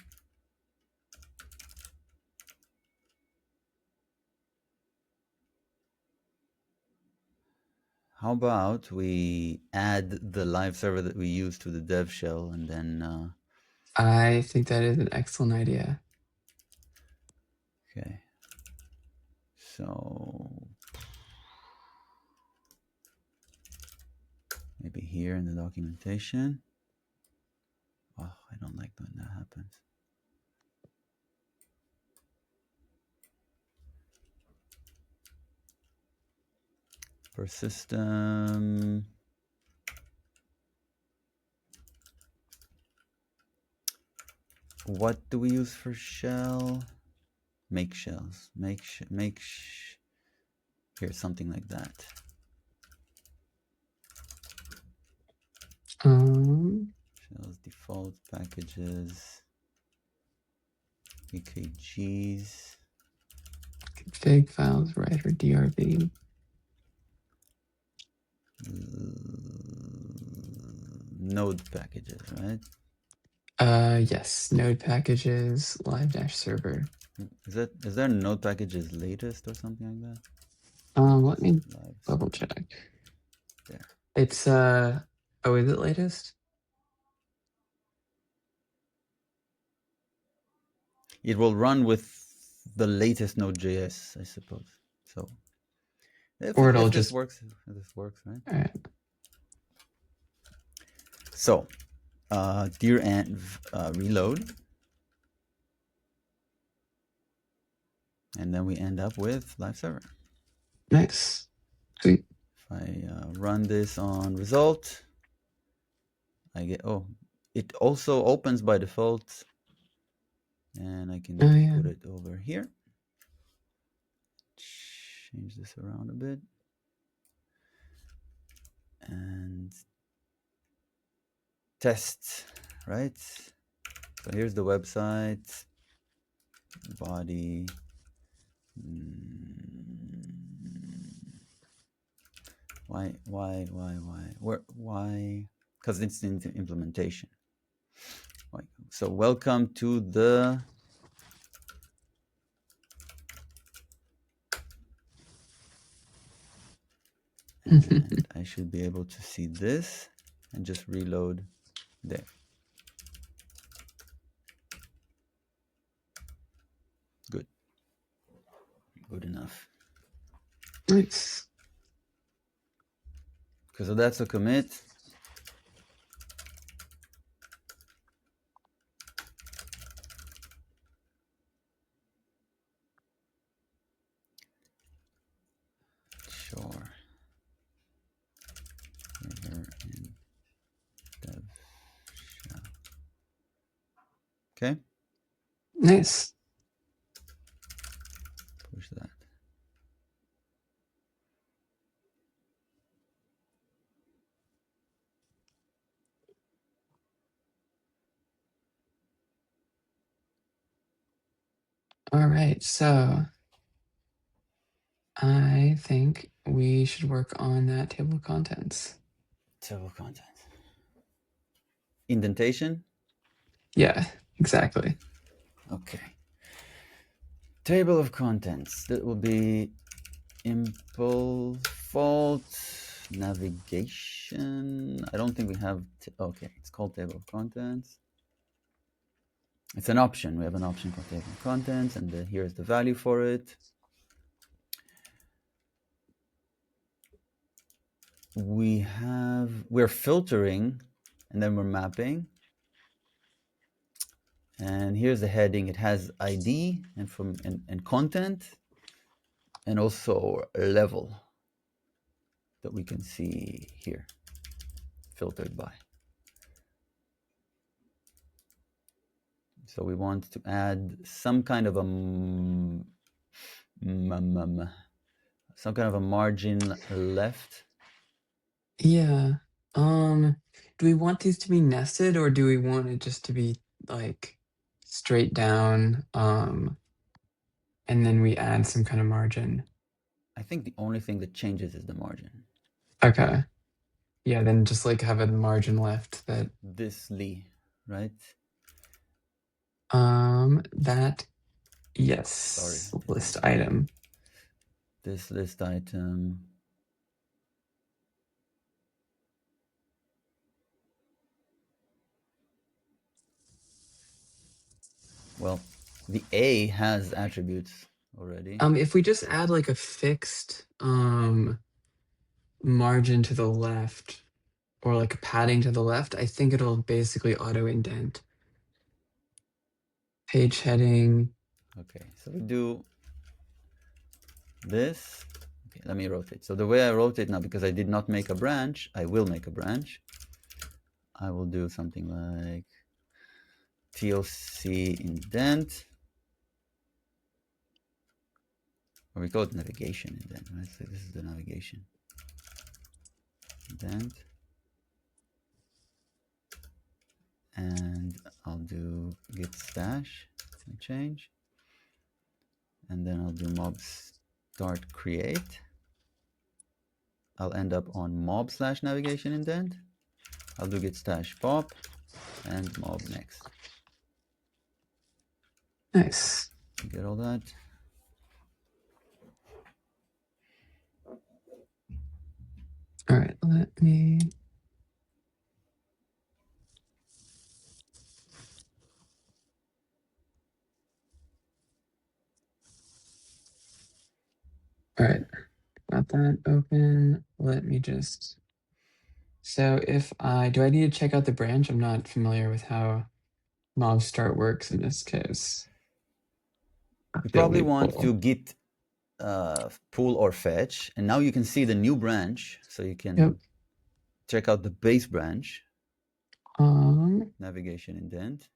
how about we add the live server that we use to the dev shell, and then I think that is an excellent idea. okay. So maybe here in the documentation. Oh, I don't like when that happens. For system, what do we use for shell? Make shells. Here's something like that. Shells, default packages, EKGs. Config files, writer, DRV. Node packages, right? Yes, node packages, live dash server. Is there node packages latest or something like that? Let me Live double server. check. There. It's oh, is it latest? It will run with the latest Node.js, I suppose. So Or it'll if this just works, right? all right. So dir env reload, and then we end up with live server. Nice. Sweet. If I run this on result, I get, oh, it also opens by default, and I can put it over here. Change this around a bit. And test, right? So here's the website, body. Why? Because it's in the implementation. So welcome to the and I should be able to see this and just reload there. Good enough. Nice. Okay, so that's a commit. Sure. Server in dev shell. Okay. Nice. Push that. All right, so I think we should work on that table of contents. Table of contents. Indentation? Yeah, exactly. Okay. Table of contents. That will be impl-fault navigation. I don't think we have. Okay, it's called table of contents. It's an option. We have an option for table of contents, and here's the value for it. We're filtering, and then we're mapping. And here's the heading. It has ID and content, and also a level that we can see here, filtered by. So we want to add some kind of a margin left. Yeah. Do we want these to be nested, or do we want it just to be like straight down, and then we add some kind of margin? I think the only thing that changes is the margin. Okay. Yeah, then just like have a margin left that This Lee, right? that yes. Sorry. List item. This list item. Well, the A has attributes already. If we just add like a fixed margin to the left, or like a padding to the left, I think it'll basically auto indent. Page heading. Okay, so we do this. Okay, let me rotate. So the way I rotate now, because I did not make a branch, I will make a branch. I will do something like TLC indent. Or we call it navigation indent, right? So this is the navigation indent. And I'll do git stash and change. And then I'll do mob start create. I'll end up on mob / navigation indent. I'll do git stash pop and mob next. Nice. Get all that. All right, let me. All right, got that open. Let me just. So if do I need to check out the branch? I'm not familiar with how mob start works in this case. You probably Delete want pull. to git pull or fetch, and now you can see the new branch, so you can check out the base branch. Navigation indent.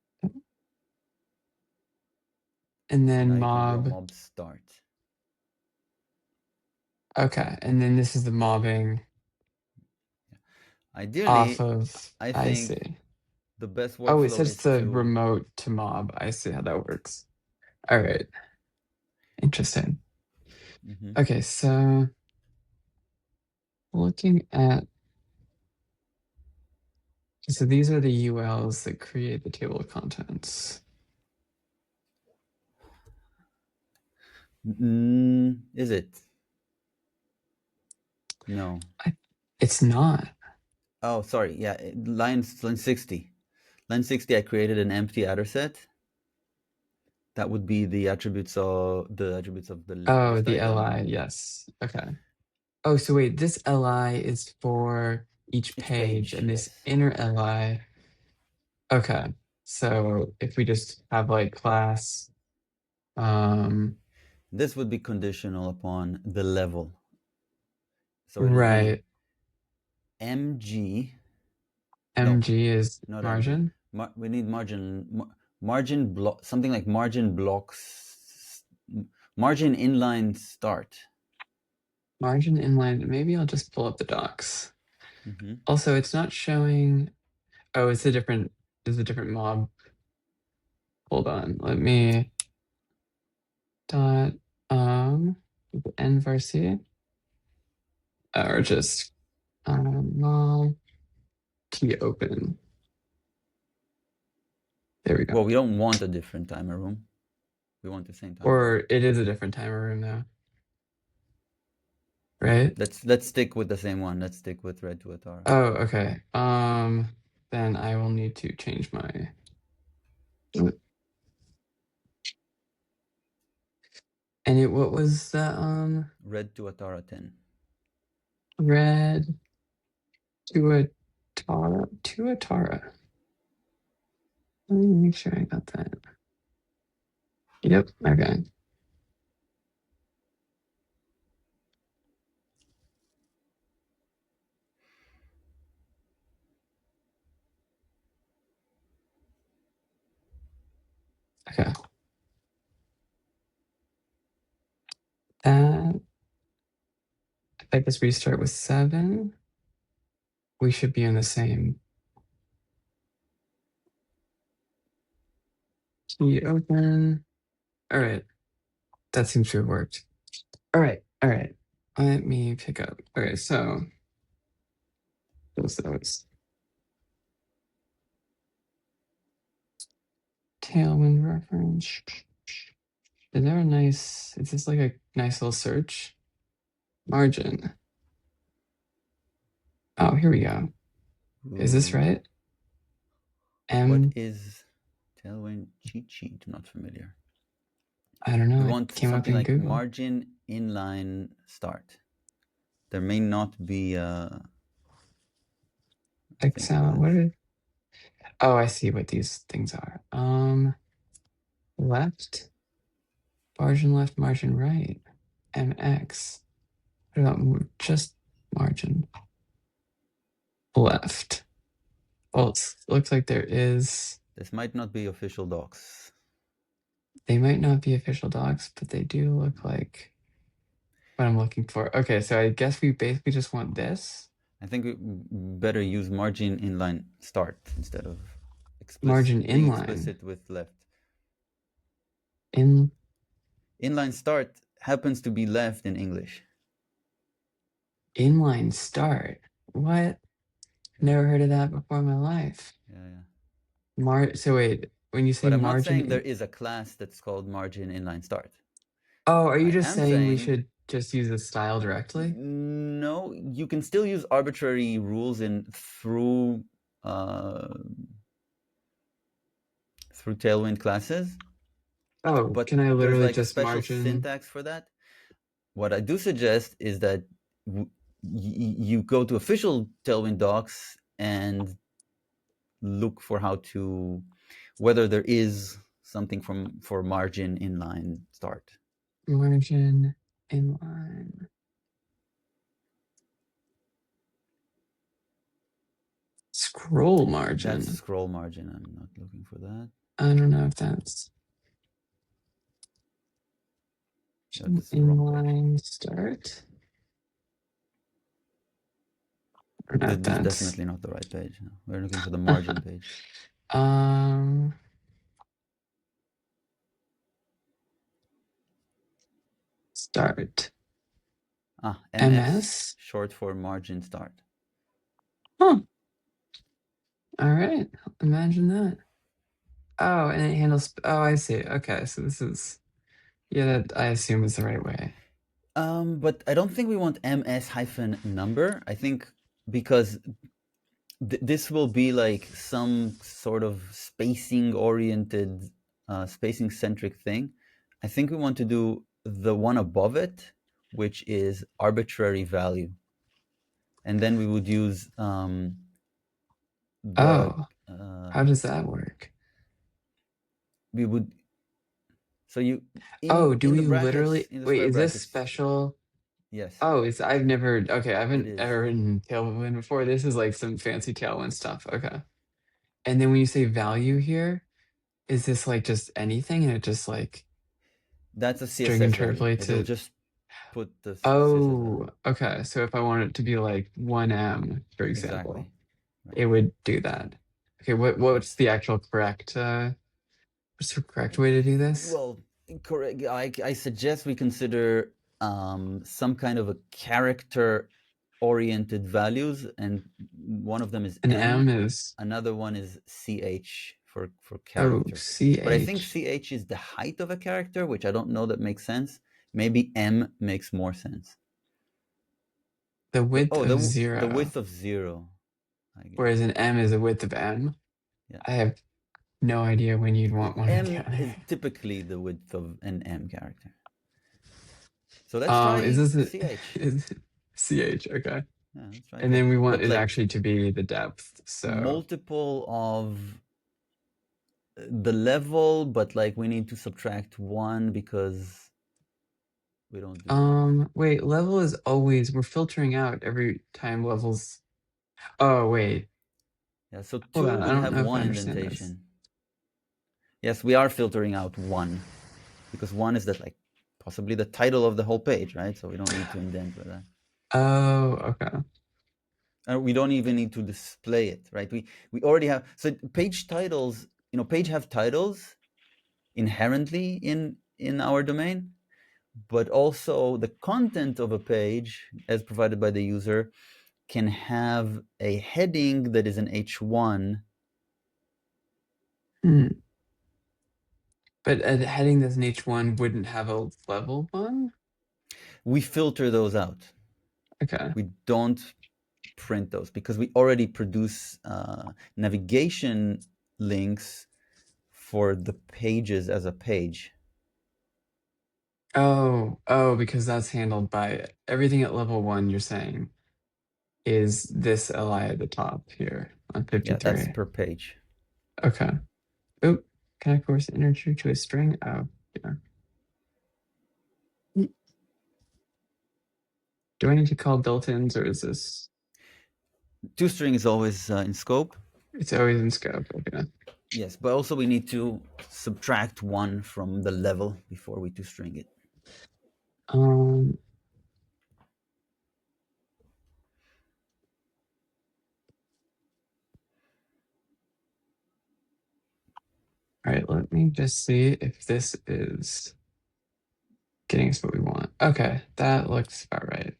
And then mob start. Okay, and then this is the mobbing. Ideally, off of. I see. the best workflow. Oh, it says the remote to mob. I see how that works. All right. Interesting. Okay, so looking at. So these are the ULs that create the table of contents. Is it? No. It's not. Oh, sorry. Yeah, line 60. Line 60, I created an empty adder set. That would be the attributes of the Oh, left the item. li, yes. Okay. Oh, so wait, this li is for each Each page, page, and this yes. inner li. Okay. So if we just have like class, This would be conditional upon the level. So it'll be right. mg. Mg is Not margin. mg. We need margin block, something like margin blocks, margin inline start. Margin inline. Maybe I'll just pull up the docs. Mm-hmm. Also, it's not showing. Oh, it's a different. There's a different mob. Hold on. Let me dot nvarc or just mob key open. There we go. Well, we don't want a different timer room. We want the same timer. Or it is a different timer room now. Right? Let's stick with the same one. Let's stick with Red Tuatara. Oh, okay. Then I will need to change my. And what was that? Red Tuatara 10. Red Tuatara. Let me make sure I got that. Yep. Okay. Okay. That. If I just restart with 7, we should be in the same. Key open. All right. That seems to have worked. All right. All right. Let me pick up. Okay. So those Tailwind reference. Is this like a nice little search? Margin. Oh, here we go. Is this Ooh. right? What is Tailwind cheat sheet? Not familiar. I don't know. We It want came up something in like Google. margin inline start. There may not be Oh, I see what these things are. Left, margin left, margin right, MX. What about just margin left? Well, it looks like there is. This might not be official docs. They might not be official docs, but they do look like what I'm looking for. Okay, so I guess we basically just want this. I think we better use margin inline start instead of Margin being inline. explicit with left. Inline start happens to be left in English. Inline start. What? Never heard of that before in my life. Yeah. So wait, when you say but I'm margin, not saying there is a class that's called margin inline start. Oh, are you just saying we should just use the style directly? No, you can still use arbitrary rules through Tailwind classes. Oh, but can I literally there's like just a special margin syntax for that? What I do suggest is that you go to official Tailwind docs and look for whether there is something for margin inline start. Margin inline. Scroll margin. That's scroll margin. I'm not looking for that. I don't know if that's inline start. This is definitely not the right page. No. We're looking for the margin page. Start. MS, short for margin start. Huh. All right. Imagine that. Oh, and it handles. Oh, I see. Okay, so this is. Yeah, that I assume is the right way. But I don't think we want MS hyphen number. I think because this will be like some sort of spacing oriented spacing centric thing, I think we want to do the one above it, which is arbitrary value. And then we would use the. Oh, how does that work? We would. So you. Oh, do in the we brackets, literally in the wait? square Is this brackets. special? Yes. Oh, it's I've never. Okay, I It haven't is. ever written Tailwind before. This is like some fancy Tailwind stuff. Okay. And then when you say value here, is this like just anything and it just like That's a string CSS value. interpolates It'll it? just put the CSS Oh, value. okay. So if I want it to be like 1M, for example, Exactly. Right. it would do that. Okay, what's the actual correct what's the correct way to do this? Well, correct. I suggest we consider some kind of a character-oriented values, and one of them is An M. M is Another one is CH for oh character. But I think CH. CH is the height of a character, which I don't know that makes sense. Maybe M makes more sense. The width of The 0. width of 0. Whereas an M is a width of M. Yeah. I have no idea when you'd want one or M the other. is typically the width of an M character. So let's try Is this CH. is CH, okay. Yeah, let's try And then we want But it like actually to be the depth. So multiple of the level, but like we need to subtract 1 because we don't do that. wait, level is always we're filtering out every time levels. Oh wait. Yeah, so 2 Hold on, I would don't have know if I 1 understand this. indentation. Yes, we are filtering out 1 because 1 is that like possibly the title of the whole page, right? So we don't need to indent for that. Oh, okay. We don't even need to display it, right? We already have, so page titles, page have titles inherently in our domain, but also the content of a page as provided by the user can have a heading that is an H1. But a heading that's an H1 wouldn't have a level one? We filter those out. Okay. We don't print those because we already produce navigation links for the pages as a page. Oh, because that's handled by everything at level 1, you're saying, is this LI at the top here on 53. Yeah, that's per page. Okay. Oh, can I force integer to a string? Oh, yeah. Do I need to call built-ins or is this? ToString is always in scope. It's always in scope, okay. Yes, but also we need to subtract 1 from the level before we ToString it. All right, let me just see if this is getting us what we want. Okay, that looks about right.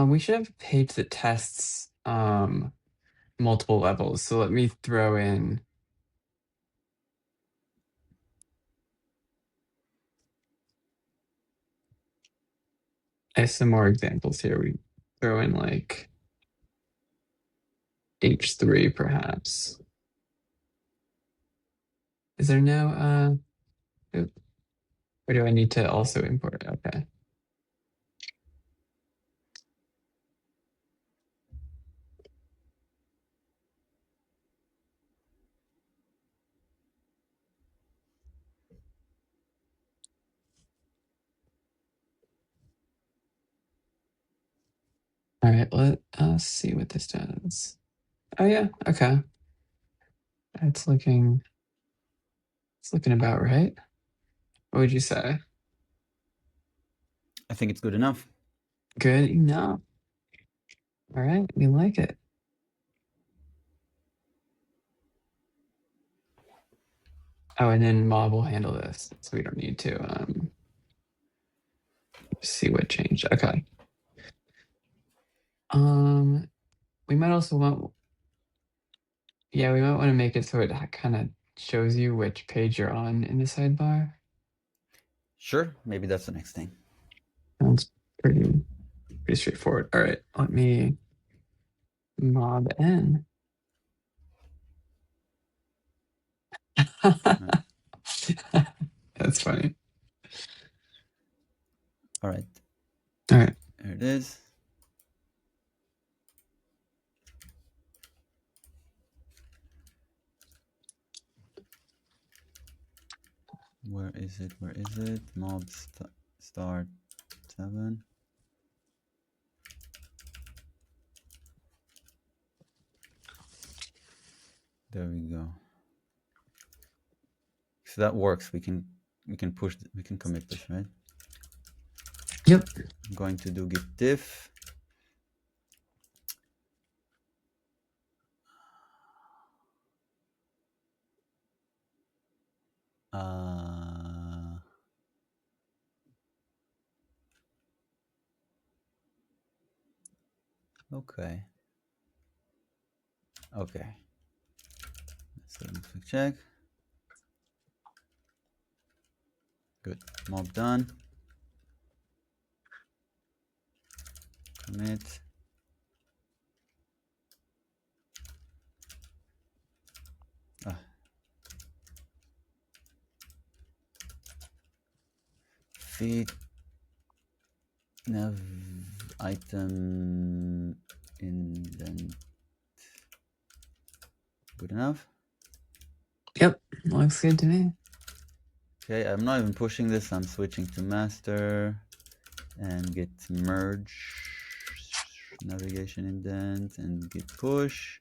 We should have a page that tests multiple levels. So let me throw in some more examples here. We throw in like H3 perhaps. Is there no or do I need to also import it? Okay. All right, let us see what this does. Oh yeah, okay. It's looking about right. What would you say? I think it's good enough. Good enough. All right, we like it. Oh, and then mob will handle this, so we don't need to see what changed. Okay. We might also want, yeah, we might want to make it so it kind of shows you which page you're on in the sidebar. Sure, maybe that's the next thing. Sounds pretty straightforward. All right, let me mob n. funny. All right. All right. There it is. Where is it? Where is it? Mob start 7. There we go. So that works. We can push. We can commit this, right? Yep. I'm going to do git diff. Okay. Okay. So let me click check. Good. Mob done. Commit. Feed nav item indent. Good enough? Yep. Looks good to me. Okay, I'm not even pushing this. I'm switching to master and git merge navigation indent and git push,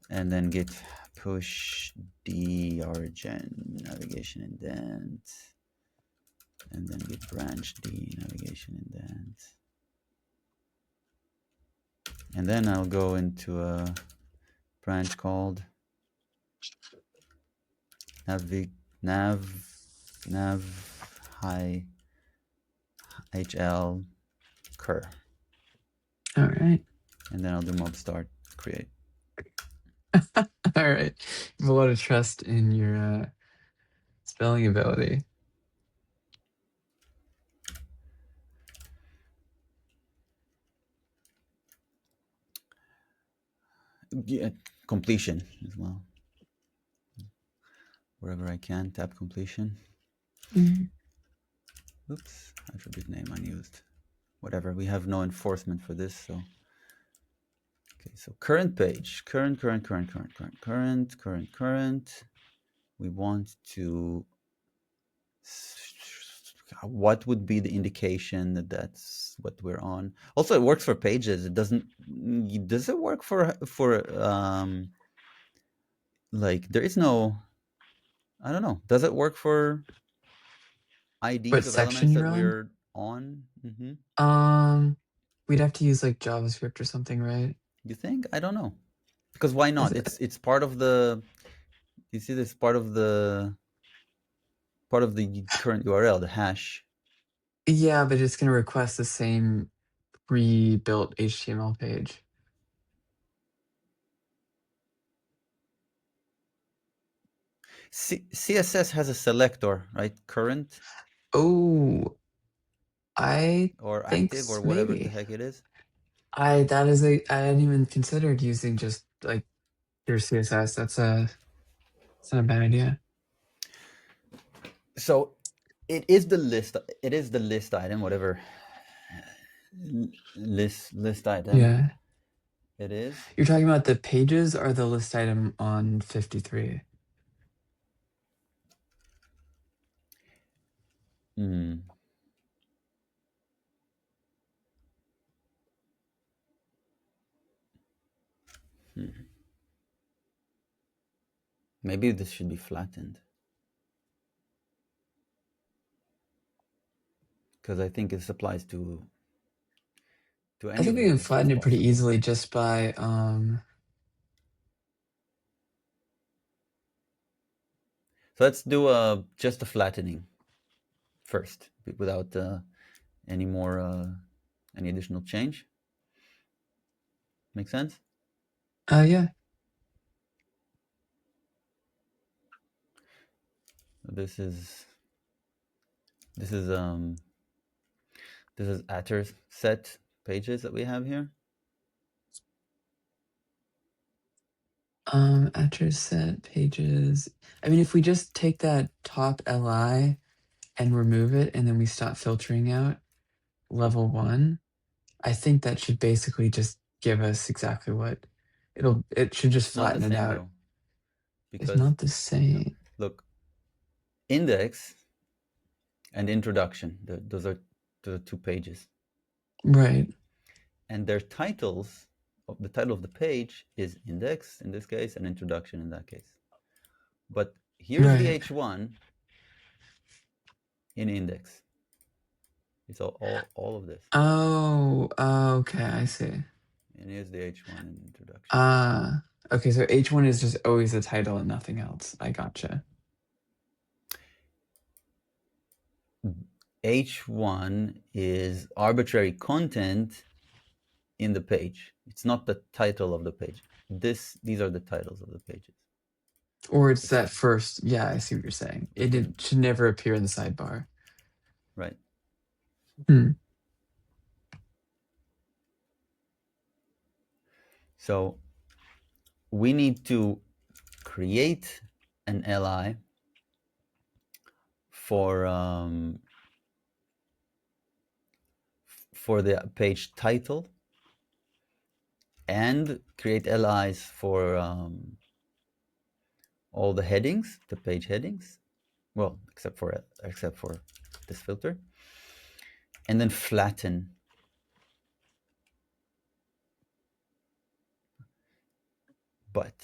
and then git push d origin navigation indent, and then git branch d navigation indent. And then I'll go into a branch called nav high hl cur. All right. And then I'll do mob start create. All right. You have a lot of trust in your spelling ability. Yeah, completion as well. Wherever I can, tap completion. Oops, attribute name unused. Whatever, we have no enforcement for this, so. Okay, so current page, current. We want to, what would be the indication that that's what we're on? Also, it works for pages. It doesn't, does it work for like, there is no, I don't know. Does it work for IDs What of section elements that you're on? we're on? We'd have to use like JavaScript or something, right? You think? I don't know. Because why not? It's part of the, you see this part of the current URL, the hash. Yeah, but it's going to request the same pre-built HTML page. CSS has a selector, right? Current. Oh, I or think active or whatever maybe. the heck it is. I hadn't even considered using just like your CSS. That's not a bad idea. So it is the list. It is the list item, whatever list item. Yeah. It is. You're talking about the pages or the list item on 53? Maybe this should be flattened. Because I think this applies to any I think of we them. can flatten it pretty easily just by So let's do just a flattening first, without any more any additional change. Make sense? Yeah. This is Atter set pages that we have here. Atter set pages. I mean, if we just take that top li and remove it, and then we stop filtering out level 1, I think that should basically just give us exactly what it should just It's not the flatten it same out. though, It's because not the same. look, index and introduction, those are the 2 pages. Right. And their titles, the title of the page is index in this case and introduction in that case. But here's the Right. H1 in index. It's all of this. Oh, okay, I see. And here's the H1 in introduction. Okay, so H1 is just always the title and nothing else. I gotcha. H1 is arbitrary content in the page. It's not the title of the page. These are the titles of the pages. Or it's that first. Yeah, I see what you're saying. It should never appear in the sidebar. Right. So we need to create an LI for the page title and create LIs for all the headings, the page headings. Well, except for this filter, and then flatten. But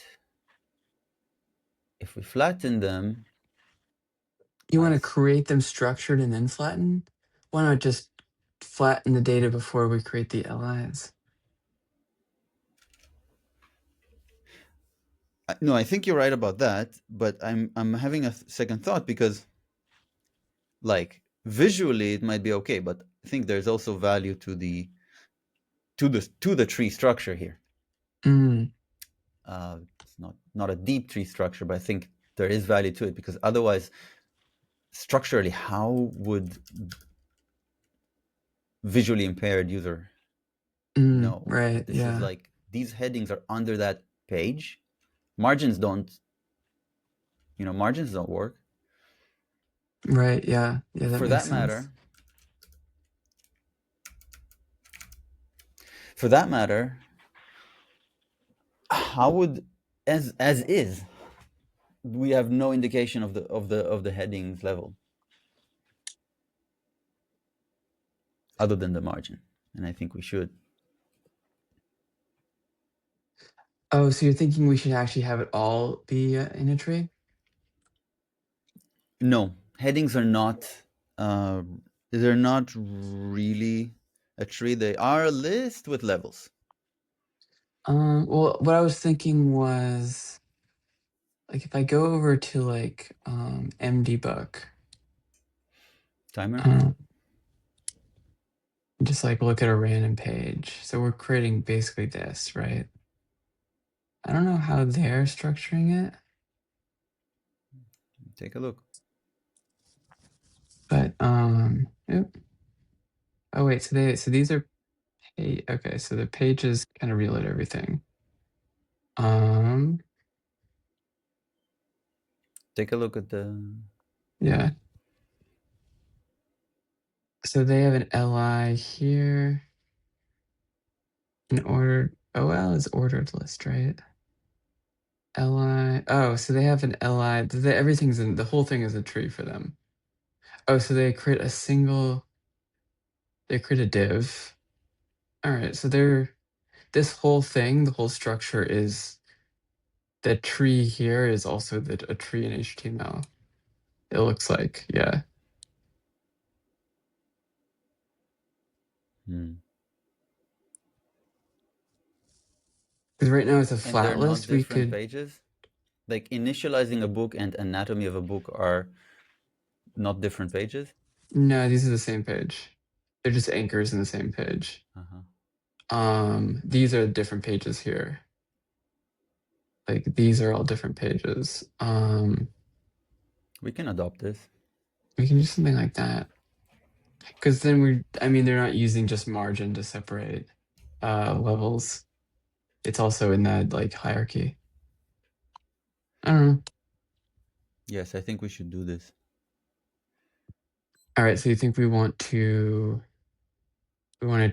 if we flatten them, you want to create them structured and then flatten? Why not just flatten the data before we create the LIs? No, I think you're right about that, but I'm having a second thought, because like visually it might be okay, but I think there's also value to the tree structure here. It's not a deep tree structure, but I think there is value to it, because otherwise, structurally, how would visually impaired user know? Right. This Yeah. is like, these headings are under that page. Margins don't work. Right. Yeah. Yeah. That For makes that sense. matter, how would, as is, we have no indication of the headings level other than the margin, and I think we should. Oh, so you're thinking we should actually have it all be in a tree? No, headings are not. They're not really a tree. They are a list with levels. Well, what I was thinking was, like, if I go over to like MDBook, Timer. just like look at a random page. So we're creating basically this, right? I don't know how they're structuring it. Take a look. But yep. Oh wait, so these are okay, so the pages kind of reload everything. Take a look at the. Yeah. So they have an LI here. An ordered OL is ordered list, right? LI. Oh, so they have an LI. Everything's in the whole thing is a tree for them. Oh, so they create they create a div. All right, so this whole thing, the whole structure is the tree here is also a tree in HTML. It looks like, yeah. Because right now it's a flat list. We could pages. Like initializing a book and anatomy of a book are not different pages. No, these are the same page. They're just anchors in the same page. These are different pages here. Like these are all different pages. We can adopt this. We can do something like that. Because then they're not using just margin to separate levels. It's also in that like hierarchy. I don't know. Yes, I think we should do this. All right, so you think we want to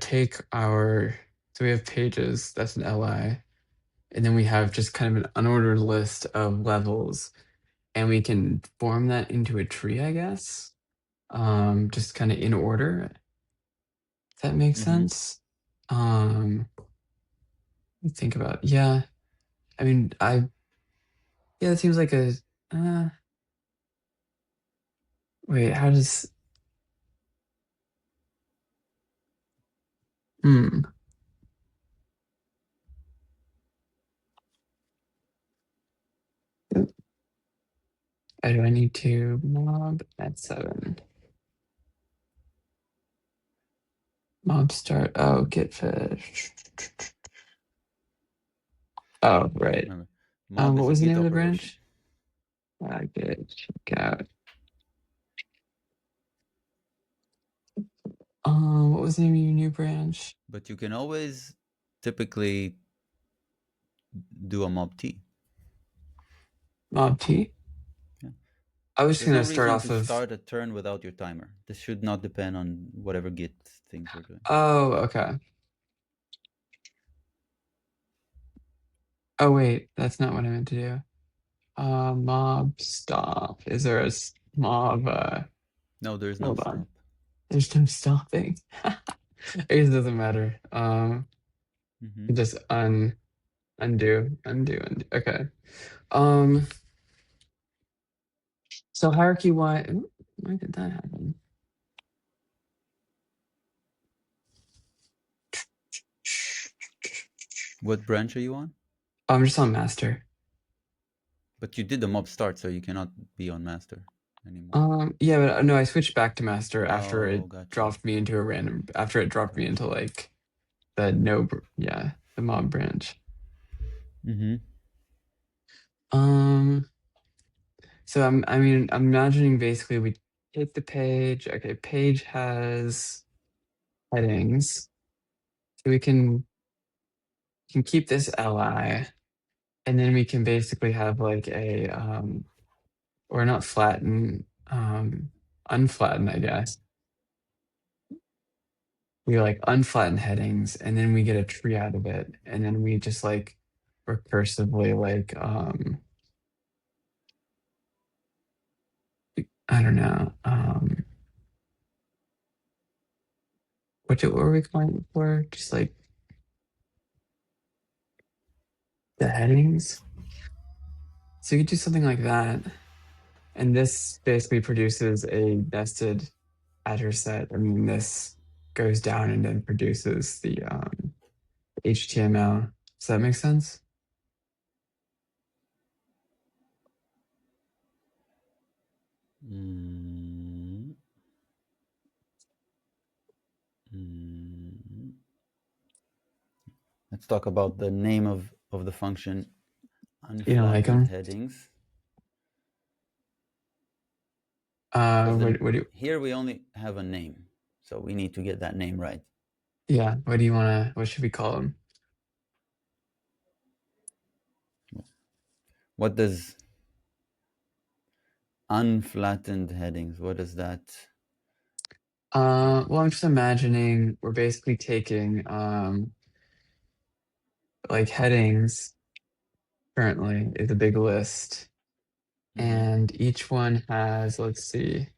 take our, so we have pages, that's an li, and then we have just kind of an unordered list of levels, and we can form that into a tree, I guess. Just kind of in order. If that makes sense. Let me think about, yeah. I mean, yeah, it seems like a wait, how does hmm. How do I need to mob at 7? Mob start. Oh, get fish. Oh, right. Remember, mob What is a was the Git name of the operation. branch? Get check out. What was the name of your new branch? But you can always typically do a mob T. Mob T. Yeah. I was just There's no gonna start reason off to of. start a turn without your timer. This should not depend on whatever Git things we're doing. Oh, okay. Oh wait, that's not what I meant to do. Mob stop. Is there a mob? No, there's no Hold stop. on. There's no stopping. I guess it doesn't matter. Just undo. Okay. So hierarchy why did that happen? What branch are you on? I'm just on master. But you did the mob start, so you cannot be on master anymore. Yeah, but no, I switched back to master after it Gotcha. dropped me into a random. After it dropped me into Gotcha. like the the mob branch. So I'm imagining basically we take the page. Okay, page has headings. So we can keep this li, and then we can basically have like a or not flatten, unflatten, I guess. We like unflatten headings, and then we get a tree out of it, and then we just like recursively like I don't know. What were we calling it for? Just like the headings. So you could do something like that. And this basically produces a nested header set. I mean, this goes down and then produces the HTML. Does that make sense? Let's talk about the name of the function. You don't like Unflattened them? headings. Here we only have a name, so we need to get that name right. Yeah. What should we call them? What does unflattened headings, what does that? Well, I'm just imagining we're basically taking like headings currently is a big list. And each one has, let's see.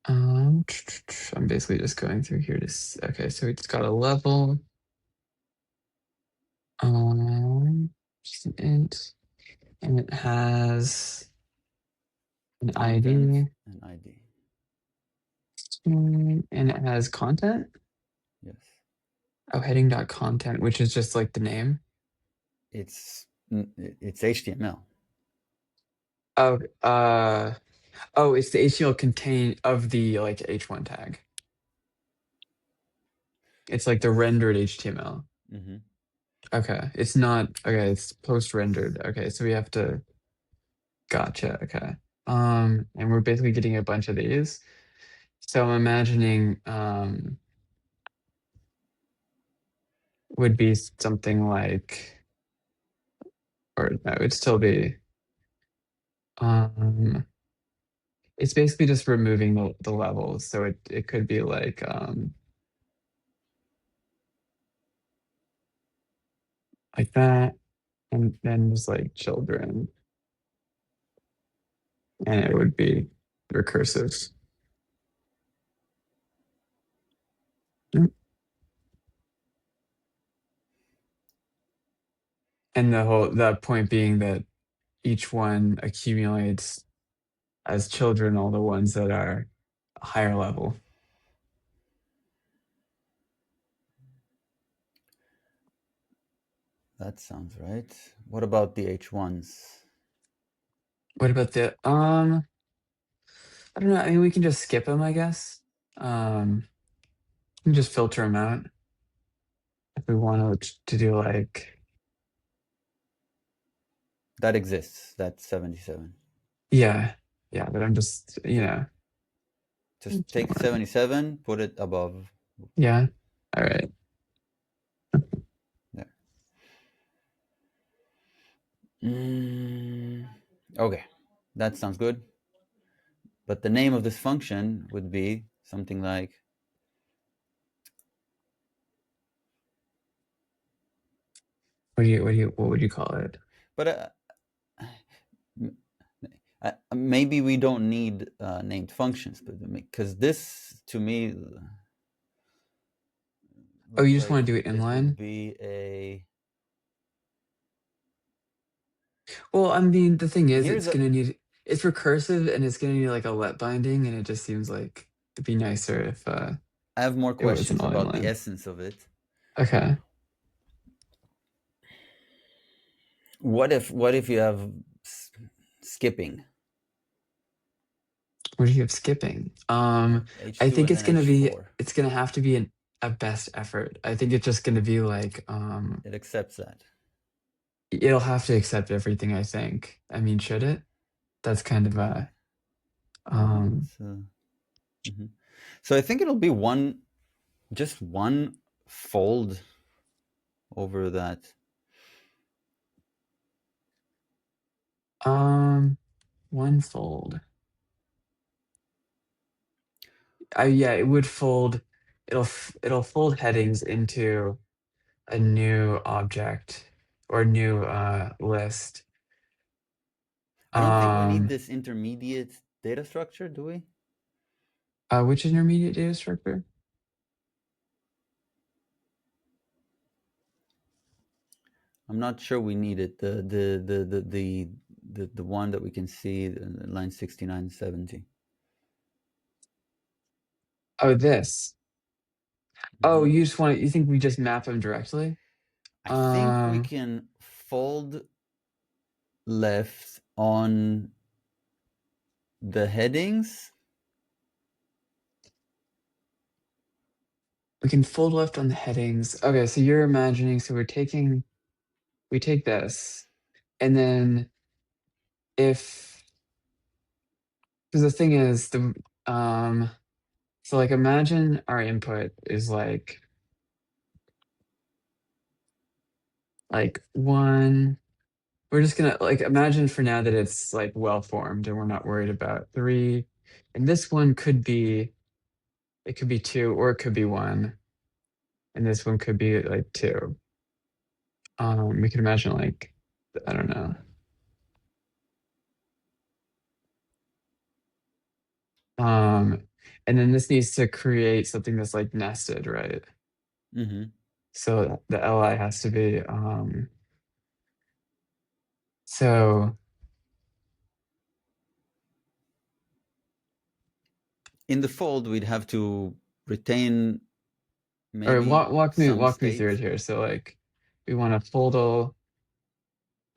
I'm basically just going through here to okay, so it's got a level. Just an int, and it has an ID. An ID. And it has content. Yes. Oh, heading.content, which is just like the name. It's HTML. Oh, it's the HTML contain of the like H1 tag. It's like the rendered HTML. Okay, it's not okay. It's post rendered. Okay, so we have to. Gotcha. Okay. And we're basically getting a bunch of these. So I'm imagining would be something like, or no, it'd still be It's basically just removing the levels. So it could be like that, and then just like children, and it would be recursive. Yep. And the point being that each one accumulates as children all the ones that are higher level. That sounds right. What about the H1s? What about the I don't know. I mean, we can just skip them, I guess. We can just filter them out if we want to do like, That exists. That's 77. yeah, yeah. But I'm just, Just take 77, put it above. yeah. All right. There. Okay, that sounds good. But the name of this function would be something like, What would you call it? but maybe we don't need named functions, but because this to me Oh, you looks just like want to do it it would inline? be a. Well, I mean, the thing is, Here's a. it's recursive and it's gonna need like a let binding, and it just seems like it'd be nicer if I have more it wasn't questions all about the inline. essence of it. Okay. What if you have skipping? What do you have skipping? I H2 think and then H4. it's gonna have to be a best effort. I think it's just gonna be like It accepts that. it'll have to accept everything, I think. I mean, should it? That's kind of a So I think it'll be just one fold over that. one fold. Yeah, it would fold. It'll fold headings into a new object or new list. I don't think we need this intermediate data structure, do we? Which intermediate data structure? I'm not sure we need it. The one that we can see line 69 and 70. Oh, this. Oh, Mhm. you think we just map them directly? I think we can fold left on the headings. We can fold left on the headings. Okay, so you're imagining, so we take this, and then if, because the thing is, so like imagine our input is like one, we're just gonna like imagine for now that it's like well formed and we're not worried about three. And this one could be, it could be two or it could be one. And this one could be like two. We could imagine like, I don't know. And then this needs to create something that's like nested, right? Mm-hmm. So the li has to be so In the fold, we'd have to retain all right, maybe some walk me through state. it here. So like we want a foldle,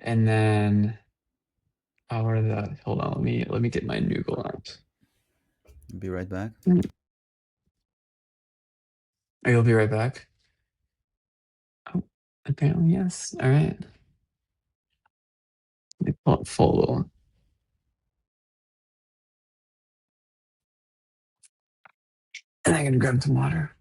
and then where did that, hold on, let me get my Noogle up. Be right back. Oh, you'll be right back. Oh, apparently yes. All right. Let me pull up foldle. And I can grab some water.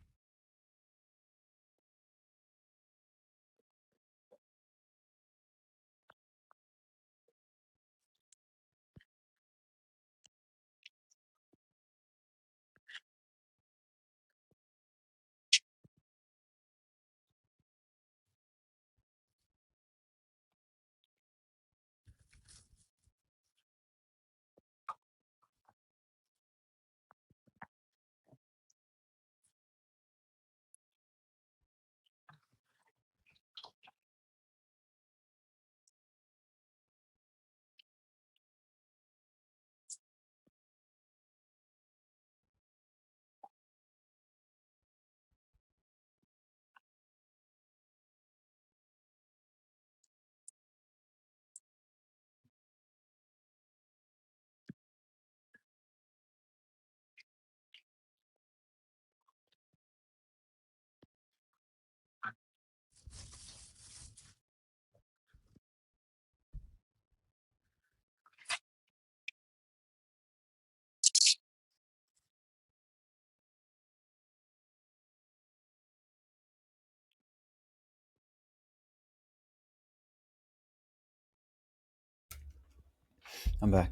I'm back.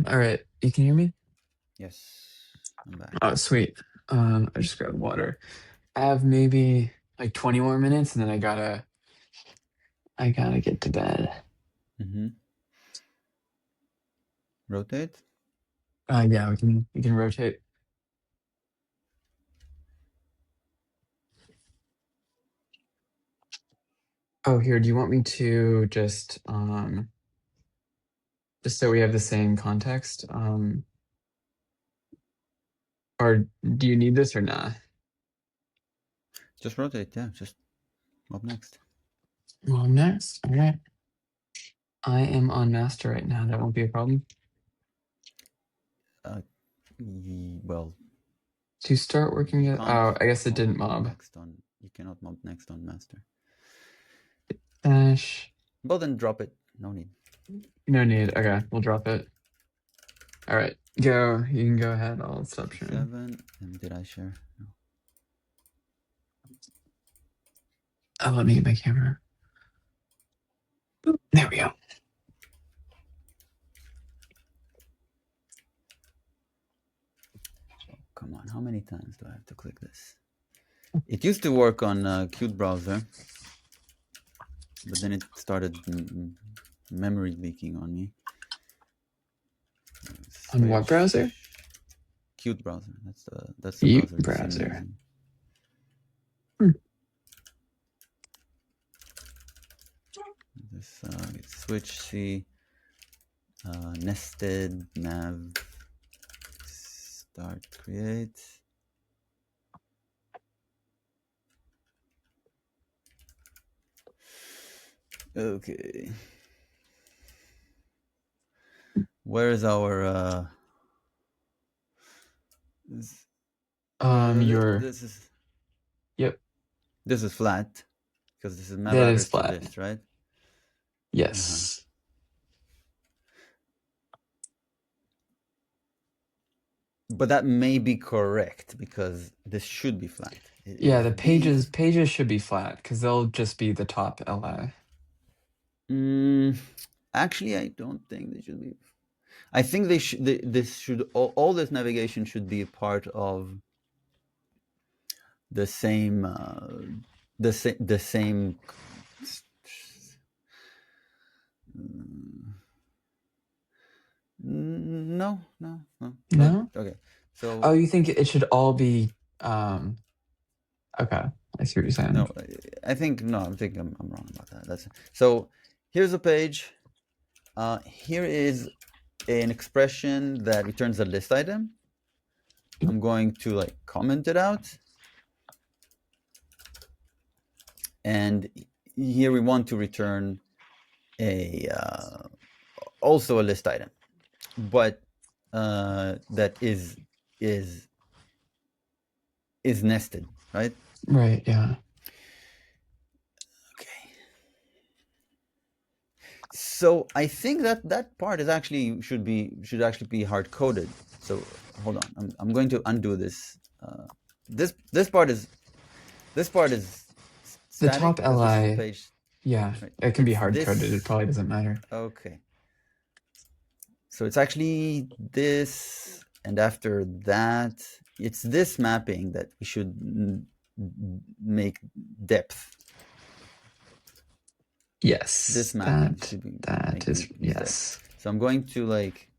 All right, you can hear me? Yes, I'm back. Oh, sweet. I just grabbed water. I have maybe like 20 more minutes, and then I gotta get to bed. Rotate. Yeah, we can rotate. Oh, here, do you want me to just so we have the same context? Or do you need this or not? Just rotate, yeah. Just up next. Well, I'm next. All right. I am on master right now. That won't be a problem. Well, To start working it. Oh, I guess it didn't mob. You cannot mob next on master. Dash. Well, then drop it. No need. No need. Okay, we'll drop it. All right, go. You can go ahead. I'll stop sharing. 7. And did I share? No. Oh, let me get my camera. There we go. Come on, how many times do I have to click this? It used to work on Qt browser, but then it started memory leaking on me. On what browser? Qt browser. That's the Qt browser. This switch C nested nav start create. Okay. Where is our this is Yep. This is flat because this is map that address is flat. to list, right? Yes. But that may be correct because this should be flat. Yeah, the pages should be flat because they'll just be the top LI. Actually, I don't think they should be. I think they should. This should all this navigation should be a part of the same. The same. No. No. Okay. So. Oh, you think it should all be? Okay, I see what you're saying. No, I think no. I think I'm wrong about that. That's so. Here's a page. Here is an expression that returns a list item. I'm going to like comment it out. And here we want to return a also a list item, but that is nested, right? Right. Yeah. Okay. So I think that part is actually should actually be hard coded. So hold on, I'm going to undo this. This part is the static, top LI. Page, yeah, right. It can be hard coded. It probably doesn't matter. Okay. So it's actually this, and after that, it's this mapping that we should make depth. Yes. This mapping that is yes. Depth. So I'm going to like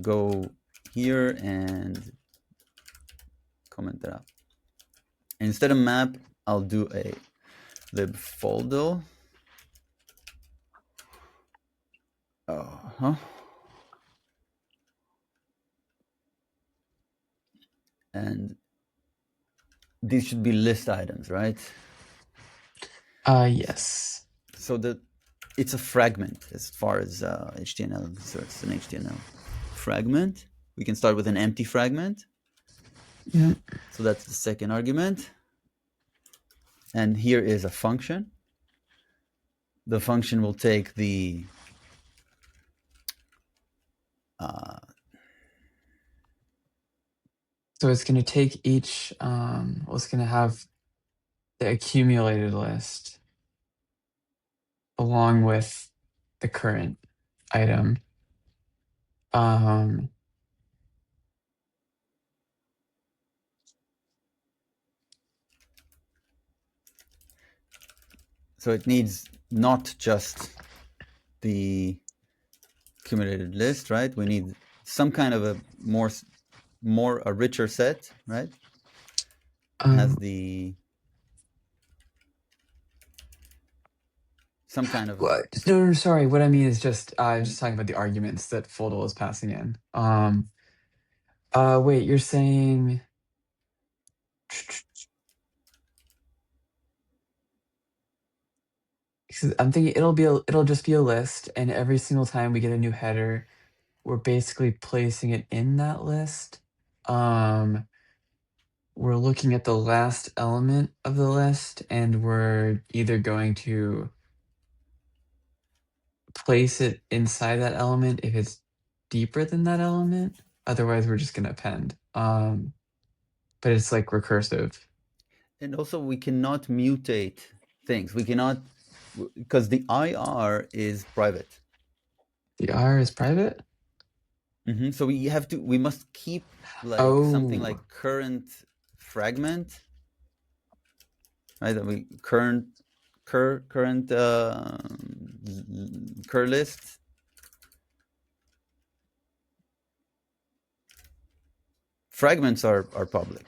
go here and comment that out. And instead of map, I'll do a libfoldo. And these should be list items, right? Yes. So it's a fragment as far as HTML. So it's an HTML fragment. We can start with an empty fragment. Yeah. So that's the second argument. And here is a function. the function will take the So it's going to take each, well, it's going to have the accumulated list along with the current item. So it needs not just the accumulated list, right? We need some kind of a a richer set, right? Has the some kind of no, sorry. What I mean is just I was just talking about the arguments that Foldle is passing in. Wait, you're saying I'm thinking it'll just be a list, and every single time we get a new header, we're basically placing it in that list. We're looking at the last element of the list, and we're either going to place it inside that element if it's deeper than that element. Otherwise, we're just going to append. But it's like recursive. And also, we cannot mutate things. We cannot, because the IR is private. The R is private? So we must keep like something like current fragment, right? Current cur list. Fragments are public.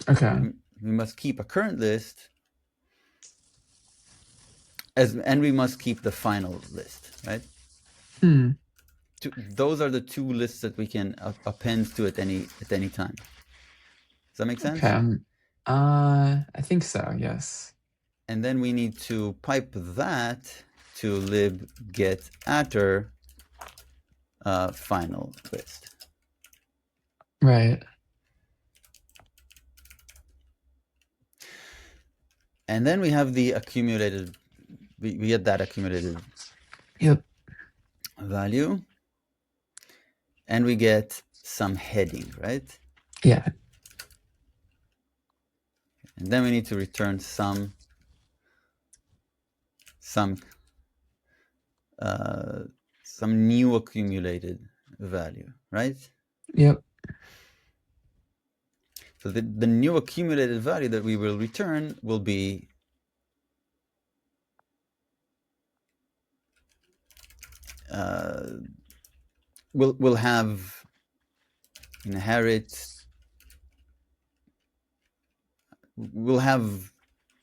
Okay. We must keep a current list and we must keep the final list, right? Those are the two lists that we can append to at any time. Does that make sense? Okay. I think so, yes. And then we need to pipe that to lib get attr final list. Right. And then we have the accumulated, we get that accumulated value. And we get some heading, right? Yeah. And then we need to return some new accumulated value, right? Yep. So the new accumulated value that we will return will be we'll have inherit. We'll have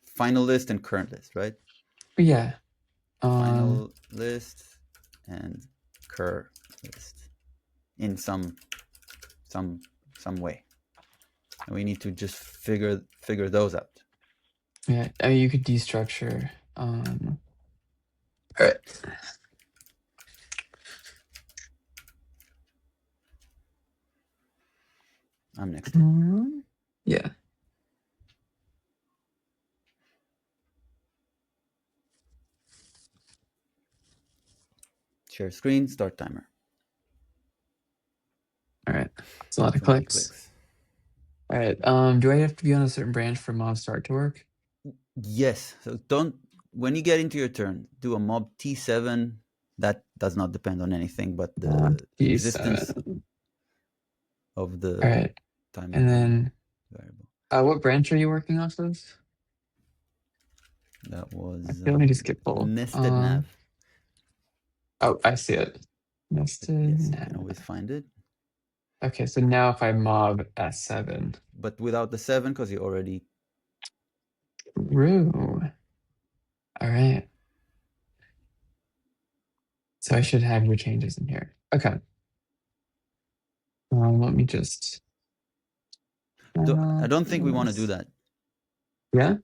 final list and current list, right? Yeah. Final list and cur list in some way, and we need to just figure those out. Yeah, I mean, you could destructure. All right. I'm next. Yeah. Share screen, start timer. All right. It's a lot of clicks. All right. Do I have to be on a certain branch for mob start to work? Yes. So when you get into your turn, do a mob T7. That does not depend on anything but the existence of the timer. And then variable. What branch are you working off of? That was let me just get full. nested nav. Oh, I see it. Nested yes, nav. you can always find it. Okay, so now if I mob S7. But without the 7, because you already... True. All right. So I should have your changes in here. Okay. Let me just... I don't think we want to do that. Yeah?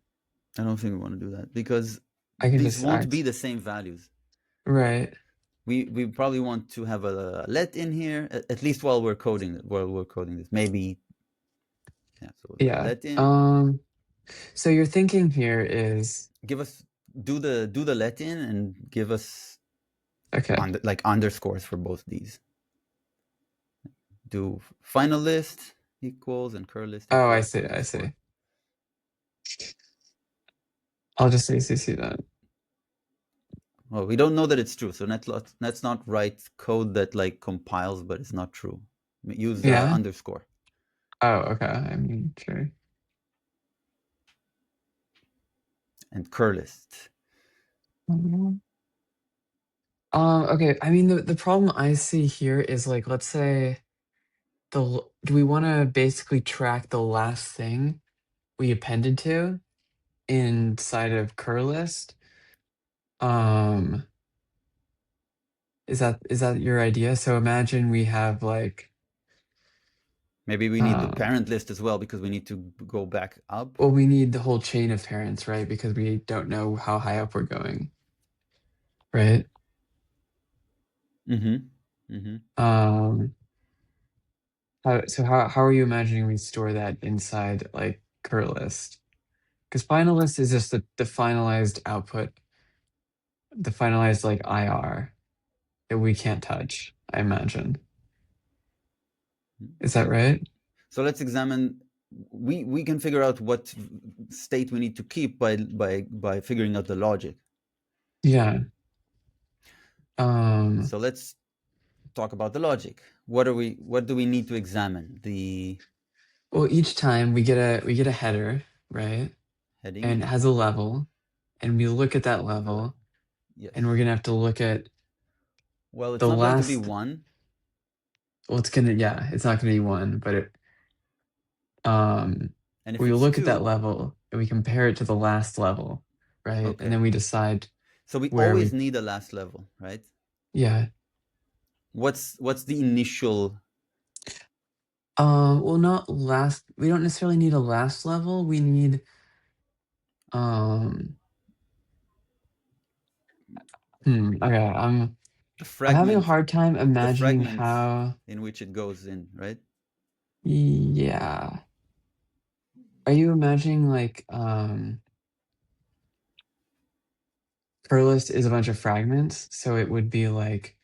I don't think we want to do that because I can these won't be the same values. Right. We probably want to have a let in here, at least while we're coding this. Maybe. Yeah. So yeah. let in. So your thinking here is do the let-in and give us Okay. like underscores for both these. Do final list equals and cur list Oh, I equals see. I underscore. see. I'll just ACC that. Well, we don't know that it's true, so let's not write code that like compiles but it's not true. Use Yeah. underscore. Oh, okay. I mean, sure. And cur list. Okay. I mean, the problem I see here is like, let's say do we want to basically track the last thing we appended to inside of cur list? Is that your idea? So imagine we have like, Maybe we need the parent list as well because we need to go back up. well, we need the whole chain of parents, right? Because we don't know how high up we're going, right? How are you imagining we store that inside like cur list? Because final list is just the finalized output, the finalized like IR that we can't touch, I imagine. Is that right? So let's examine. We can figure out what state we need to keep by figuring out the logic. Yeah. So let's talk about the logic. What do we need to examine? Well, each time we get a header, right? Heading. And it has a level, and we look at that level, yes. And we're gonna have to look at. Well, it's not going to be 1. Well, it's not gonna be 1, but it. And if we look 2, at that level and we compare it to the last level, right? Okay. And then we decide. So we always need a last level, right? Yeah. What's the initial? Well, not last. We don't necessarily need a last level. We need. Okay. I'm having a hard time imagining how. In which it goes in, right? Yeah. Are you imagining like cur list is a bunch of fragments, so it would be like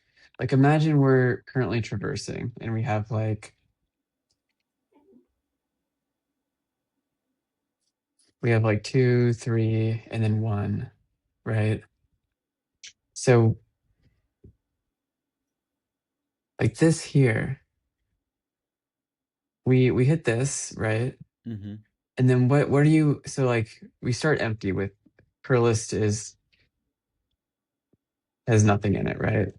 imagine we're currently traversing and we have like 2, 3, and then 1, right? So like this here, we hit this, right? And then what do you, so like we start empty with cur list has nothing in it, right?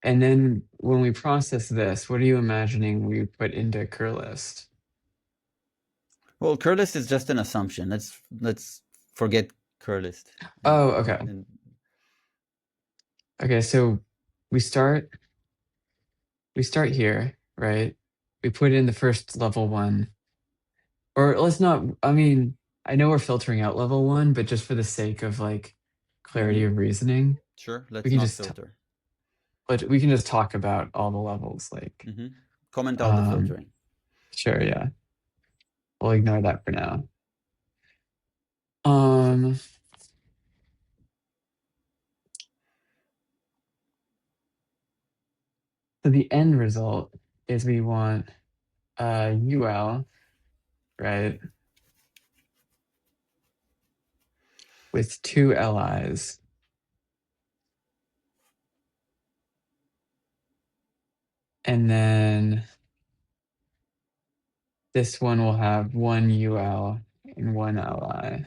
And then when we process this, what are you imagining we put into cur list? Well, cur list is just an assumption. Let's forget cur list. Oh, okay. Okay, so we start here, right? We put in the first level 1. Or let's not, I mean, I know we're filtering out level 1, but just for the sake of like clarity of reasoning. Sure, let's we can not just filter. But we can just talk about all the levels, like comment out the filtering. Sure, yeah. We'll ignore that for now. So the end result is we want UL, right? With 2 LIs. And then this one will have 1 UL and 1 LI.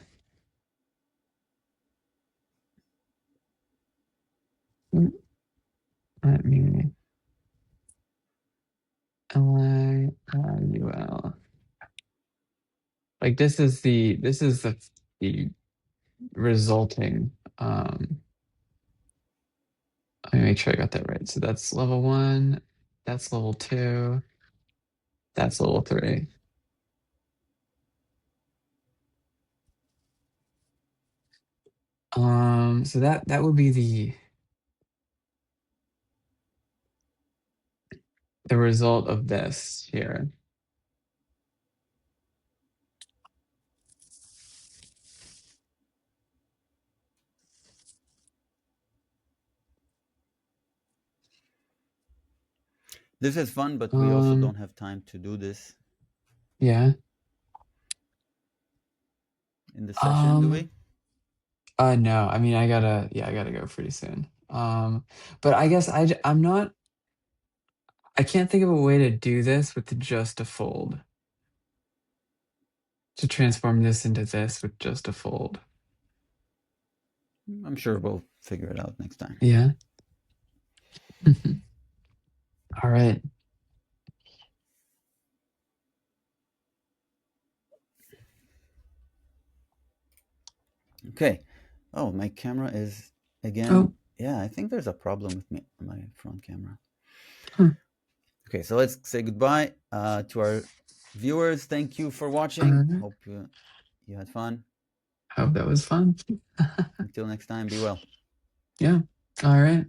Let me LI UL. Like this is the resulting. Let me make sure I got that right. So that's level 1, that's level 2, that's level 3. So that would be the result of this here. This is fun, but we also Um, don't have time to do this yeah. in the session, do we? No. I mean, I gotta go pretty soon. But I guess I'm not. I can't think of a way to do this with just a fold. To transform this into this with just a fold. I'm sure we'll figure it out next time. Yeah. All right. Okay. Oh, my camera is again. Oh. Yeah, I think there's a problem with my front camera. Huh. Okay, so let's say goodbye to our viewers. Thank you for watching. Alright. Hope you had fun. Hope that was fun. Until next time, be well. Yeah. All right.